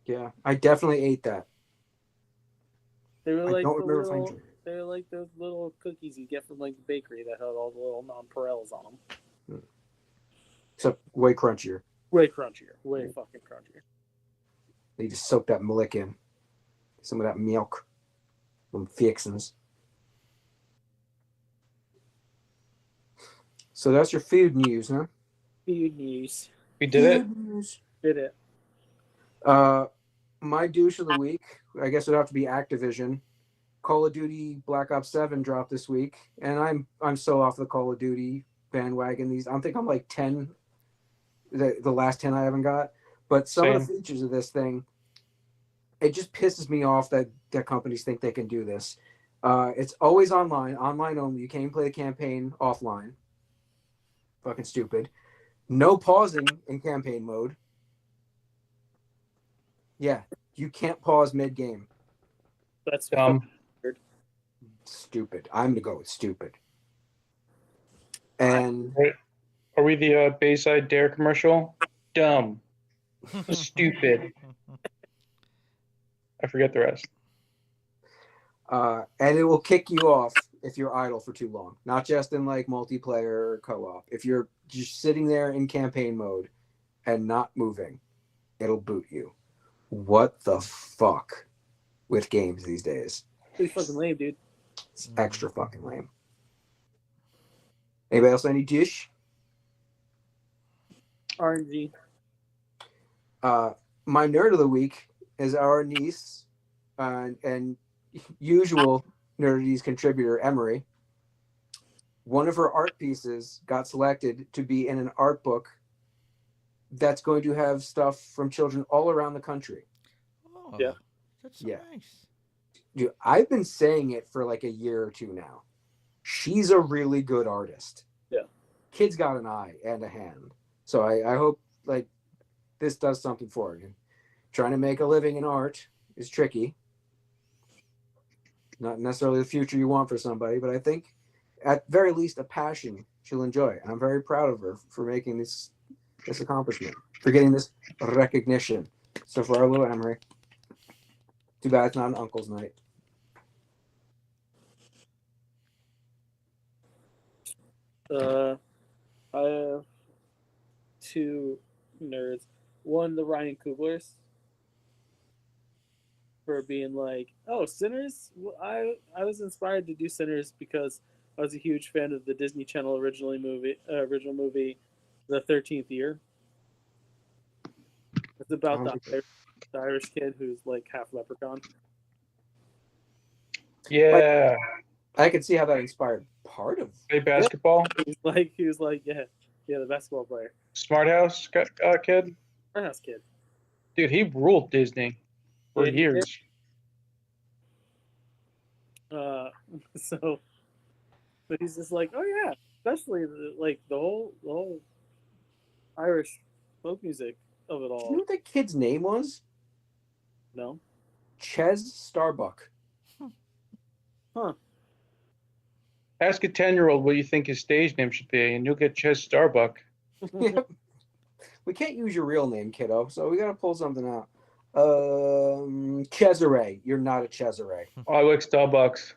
Yeah, I definitely ate that. They were I like don't the remember if I little. enjoyed it. They were like those little cookies you get from like the bakery that had all the little nonpareils on them. Except way crunchier. Way crunchier. Way fucking crunchier. They just soak that milk in. Some of that milk. Some fixins. So that's your food news, huh? Food news. We did it. Food news. Did it? My douche of the week, I guess it'd have to be Activision. Call of Duty Black Ops 7 dropped this week, and I'm so off the Call of Duty bandwagon. I think I'm like 10. The last 10 I haven't got. But some of the features of this thing, it just pisses me off that companies think they can do this. It's always online only. You can't even play the campaign offline. Fucking stupid. No pausing in campaign mode. Yeah, you can't pause mid-game. That's Dumb. Stupid. I'm gonna go with stupid. And Are we the Bayside Dare commercial? Dumb. Stupid. I forget the rest. it will kick you off if you're idle for too long. Not just in like multiplayer or co-op. If you're just sitting there in campaign mode and not moving, it'll boot you. What the fuck with games these days? pretty fucking lame, dude. It's extra fucking lame. Anybody else any dish? RNG. My nerd of the week is our niece and usual Nerdities contributor, Emery. One of her art pieces got selected to be in an art book that's going to have stuff from children all around the country. Oh, Yeah. That's so Yeah. nice. Dude, I've been saying it for like a year or two now. She's a really good artist. Yeah. Kid's got an eye and a hand. So I hope like this does something for her. Trying to make a living in art is tricky. Not necessarily the future you want for somebody, but I think at very least a passion she'll enjoy. And I'm very proud of her for making this accomplishment, for getting this recognition. So for our little Emery, too bad it's not an uncle's night. I have two nerds. One, the Ryan Cooglers, for being like, "Oh, Sinners." Well, I was inspired to do Sinners because I was a huge fan of the Disney Channel original movie, The 13th Year. It's about the Irish kid who's like half leprechaun. Yeah. I could see how that inspired part of. Play basketball. He was like, yeah, the basketball player, Smart House kid. our house kid. Dude, he ruled Disney for Yeah, he years. So, but he's just like, oh yeah, especially the whole Irish folk music of it Do you know all. what that kid's name was? No, Ches Starbuck. huh? Ask a 10-year-old what you think his stage name should be, and you'll get Ches Starbuck. Yep. We can't use your real name, kiddo, so we gotta pull something out. Cesare. You're not a Cesare. Oh, I like Starbucks.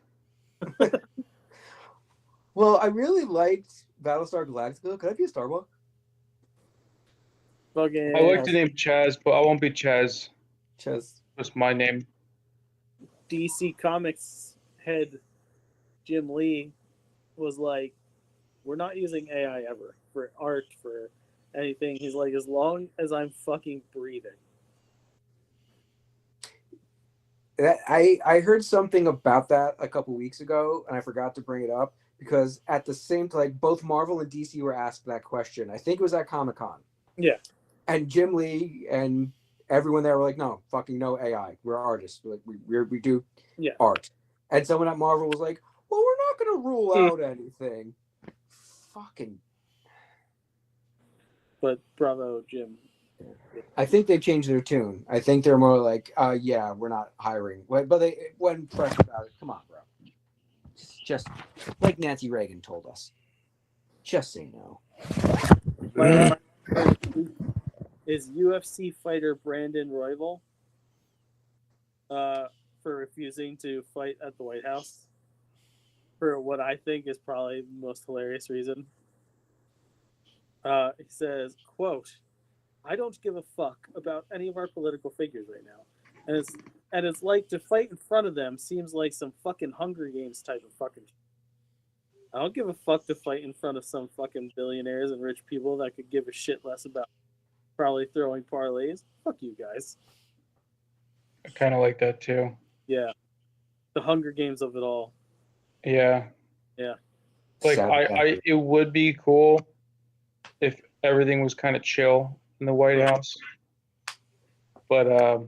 Well, I really liked Battlestar Galactica. Could I be a Starbuck? Fucking I like the name Chaz, but I won't be Chaz. Ches. That's my name. DC Comics head Jim Lee was like, we're not using AI ever for art, for anything. He's like, as long as I'm fucking breathing. I heard something about that a couple weeks ago, and I forgot to bring it up. because at the same time, like both Marvel and DC were asked that question. I think it was at Comic-Con. Yeah. And Jim Lee and everyone there were like, no, fucking no AI. We're artists. Like we do art. And someone at Marvel was like, well, we're not going to rule out anything. Fucking. But bravo, Jim. I think they changed their tune. I think they're more like, yeah, we're not hiring. But they, when pressed about it, come on, bro. Just like Nancy Reagan told us. Just say no. Is UFC fighter Brandon Royval for refusing to fight at the White House for what I think is probably the most hilarious reason. He says, quote, I don't give a fuck about any of our political figures right now. And it's like to fight in front of them seems like some fucking Hunger Games type of fucking shit. I don't give a fuck to fight in front of some fucking billionaires and rich people that could give a shit less about probably throwing parlays. Fuck you guys. I kind of like that too. Yeah. The Hunger Games of it all. Yeah. Yeah. Like it would be cool if everything was kind of chill in the White House. But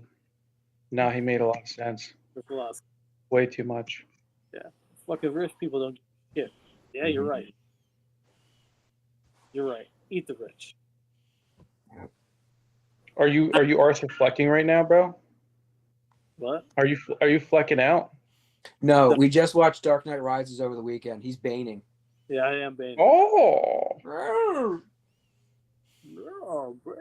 no, he made a lot of sense. Way too much. Yeah. Fucking rich people don't give a shit. Yeah, you're right. You're right. Eat the rich. Are you Arthur flecking right now, bro? What? Are you flecking out? No, we just watched Dark Knight Rises over the weekend. He's baning. Yeah, I am Bane. Oh. Oh, Bane.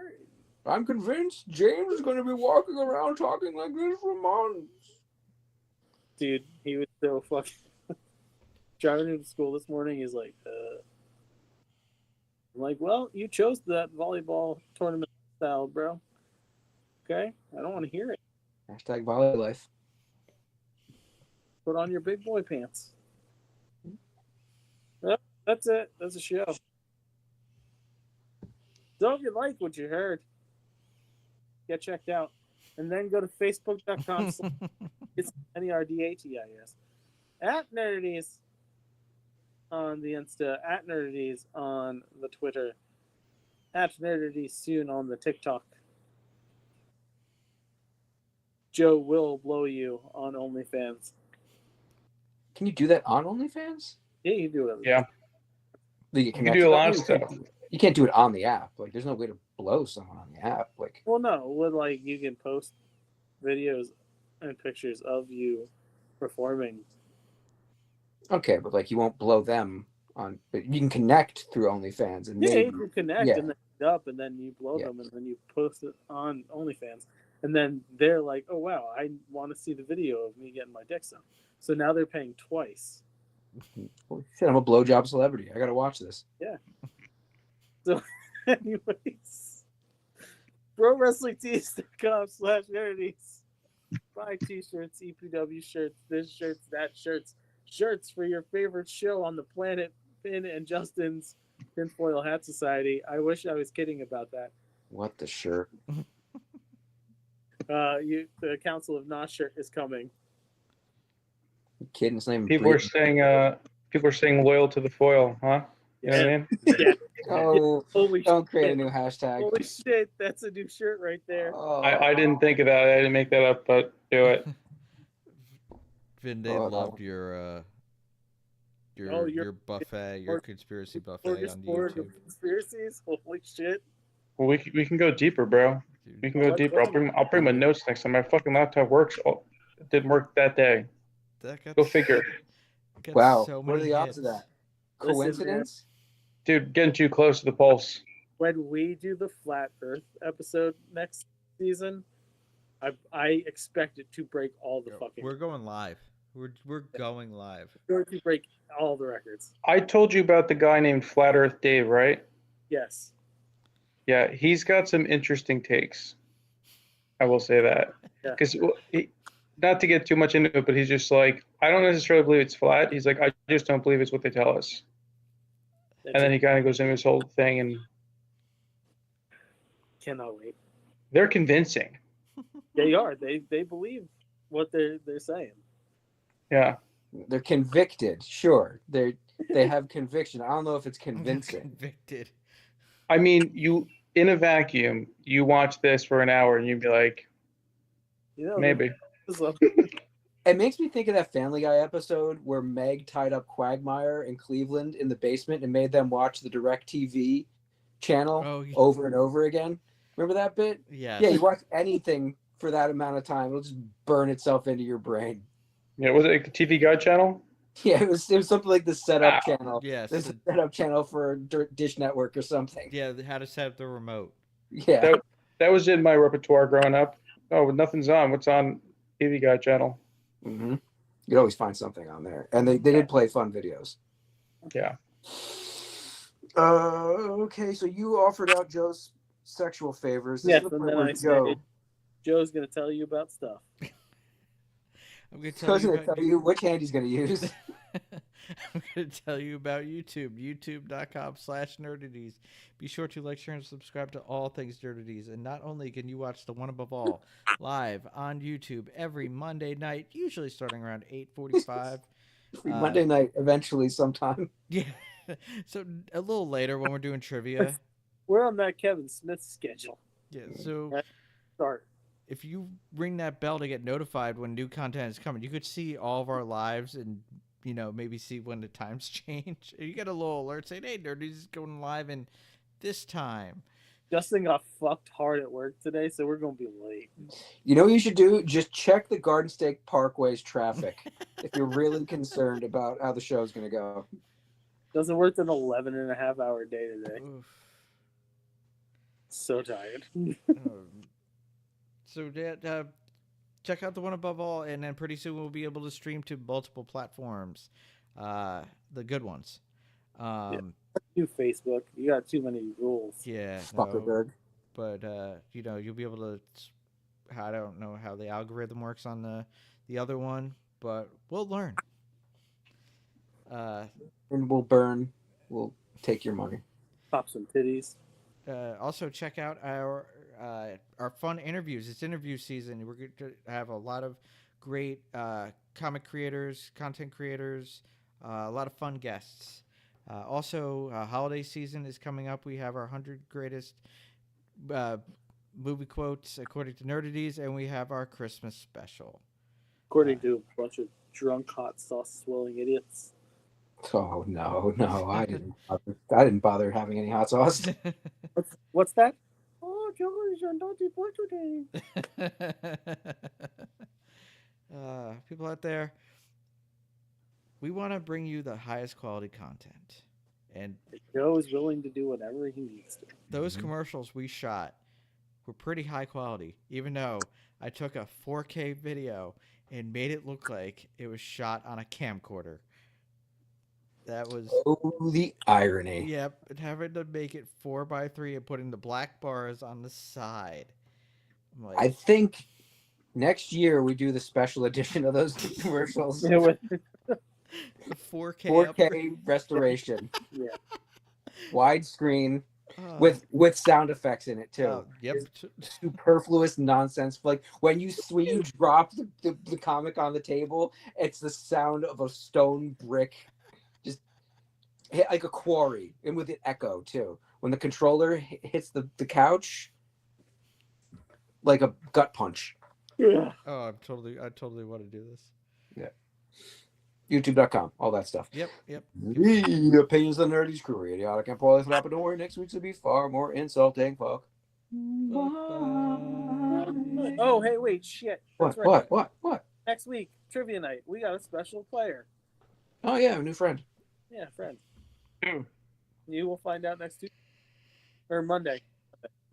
I'm convinced James is going to be walking around talking like this for months. Dude, he was so fucking... Driving to school this morning, he's like, I'm like, well, you chose that volleyball tournament style, bro. Okay? I don't want to hear it. Hashtag volley life. Put on your big boy pants. Yep, that's it. That's a show. So if you like what you heard, get checked out. And then go to facebook.com. It's NERDATIS. At Nerdities on the Insta. At Nerdities on the Twitter. At Nerdities soon on the TikTok. Joe will blow you on OnlyFans. Can you do that on OnlyFans? Yeah, you can do whatever. Yeah. You can do a lot of stuff. You can't do it on the app. Like, there's no way to blow someone on the app. Like, well, no, with like you can post videos and pictures of you performing. Okay, but like you won't blow them on. But you can connect through OnlyFans and Yeah, maybe, you can connect and then up and then you blow them and then you post it on OnlyFans and then they're like, oh wow, I want to see the video of me getting my dick sucked. So now they're paying twice. Well, shit, I'm a blowjob celebrity. I gotta watch this. Yeah. So, anyways, ProWrestlingTees.com/nerdies. Buy t-shirts, EPW shirts, this shirts, that shirts, shirts for your favorite show on the planet, Finn and Justin's Tinfoil Hat Society. I wish I was kidding about that. What the shirt? The Council of Not shirt is coming. Kidding, it's not even People are staying loyal to the foil, huh? You know what I mean? Yeah. Oh, Holy don't create shit. a new hashtag. Holy shit, that's a new shirt right there. Oh. I didn't think of that. I didn't make that up, but do it. Vin, they loved your buffet, your conspiracy buffet on YouTube. Conspiracies? Holy shit. Well, we can go deeper, bro. We can go deeper. I'll bring my notes next time. My fucking laptop works. Oh, it didn't work that day. Go figure. Wow. So what are the odds of that? Coincidence? Dude, getting too close to the pulse. When we do the Flat Earth episode next season, I expect it to break all the fucking... We're going live. We're going live. We're going to break all the records. I told you about the guy named Flat Earth Dave, right? Yes. Yeah, he's got some interesting takes. I will say that. Because, not to get too much into it, but he's just like, I don't necessarily believe it's flat. He's like, I just don't believe it's what they tell us. And then he kind of goes into this whole thing, and cannot wait. They're convincing. They are. They believe what they're saying. Yeah. They're convicted, sure. They're they have conviction. I don't know if it's convincing. Convicted. I mean, you in a vacuum, you watch this for an hour and you'd be like, maybe. It makes me think of that Family Guy episode where Meg tied up Quagmire and Cleveland in the basement and made them watch the DirecTV channel over and over again. Remember that bit? Yeah. Yeah, you watch anything for that amount of time, it'll just burn itself into your brain. Yeah, was it like the TV Guide channel? Yeah, it was something like the setup channel. Yes. This is a setup channel for Dish Network or something. Yeah, how to set up the remote. Yeah. That was in my repertoire growing up. Oh, nothing's on. What's on TV Guide channel? Mm-hmm. You'd always find something on there. And they did play fun videos. Yeah. Okay, so you offered out Joe's sexual favors. Yes, and then I said, Joe's going to tell you about stuff. I'm going to tell you which hand he's going to use. I'm going to tell you about YouTube, youtube.com/Nerdities. Be sure to like, share, and subscribe to all things Nerdities. And not only can you watch The One Above All live on YouTube every Monday night, usually starting around 8:45. Monday night, eventually, sometime. Yeah. So a little later when we're doing trivia. We're on that Kevin Smith schedule. Yeah, so start. If you ring that bell to get notified when new content is coming, you could see all of our lives and, you know, maybe see when the times change. You get a little alert saying, hey, Nerdies is going live in this time. Justin got fucked hard at work today, so we're going to be late. You know what you should do? Just check the Garden State Parkway's traffic if you're really concerned about how the show's going to go. Doesn't work an 11-and-a-half-hour day today. Oof. So tired. So check out The One Above All, and then pretty soon we'll be able to stream to multiple platforms, the good ones. Do Facebook. You got too many rules. Yeah, Fuckerberg. But you know, you'll be able to. I don't know how the algorithm works on the other one, but we'll learn. And we'll burn. We'll take your money. Pop some titties. Also, check out our fun interviews. It's interview season. We're going to have a lot of great comic creators, content creators, a lot of fun guests. Also, holiday season is coming up. We have our 100 greatest movie quotes according to Nerdities, and we have our Christmas special. According to a bunch of drunk, hot sauce swilling idiots. Oh no, I didn't bother having any hot sauce. What's that? Oh, Joe is your naughty boy today. People out there, we want to bring you the highest quality content, and Joe is willing to do whatever he needs to. Those commercials we shot were pretty high quality, even though I took a 4K video and made it look like it was shot on a camcorder. That was the irony. Yep, and having to make it 4:3 and putting the black bars on the side. I'm like, I think next year we do the special edition of those commercials. Yeah, with the 4K 4K restoration. Yeah. Widescreen with sound effects in it too. Yep. Superfluous nonsense. Like when you drop the comic on the table, it's the sound of a stone brick just hit like a quarry, and with it echo too. When the controller hits the couch, like a gut punch. Yeah. Oh, I totally want to do this. Yeah. YouTube.com, all that stuff. Yep. The opinions of the Nerdies crew are idiotic and poorly thought, but don't worry, next week's will be far more insulting, fuck. Oh, hey, wait, shit. That's What? Next week, trivia night. We got a special player. Oh yeah, a new friend. Yeah, friend. Who? You will find out next Tuesday. Or Monday.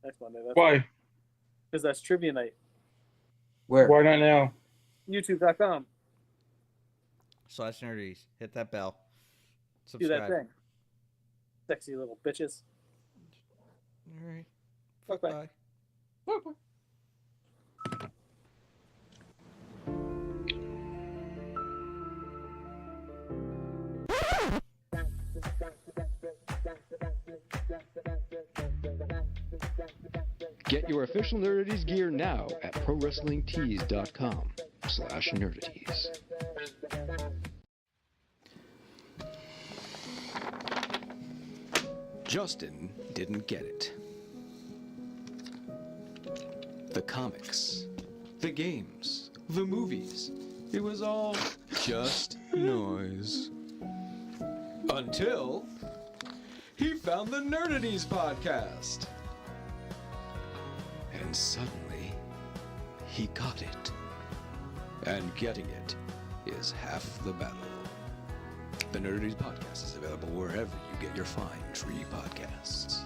Next Monday. Why? Because that's trivia night. Where? Why not now? YouTube.com. /Nerdies. Hit that bell. Do Subscribe. that thing. Sexy little bitches. All right. Bye. Get your official Nerdities gear now at ProWrestlingTees.com/Nerdities. Justin didn't get it. The comics, the games, the movies, it was all just noise. Until he found the Nerdities Podcast. And suddenly, he got it. And getting it is half the battle. The Nerdities Podcast is available wherever you get your fine tree podcasts.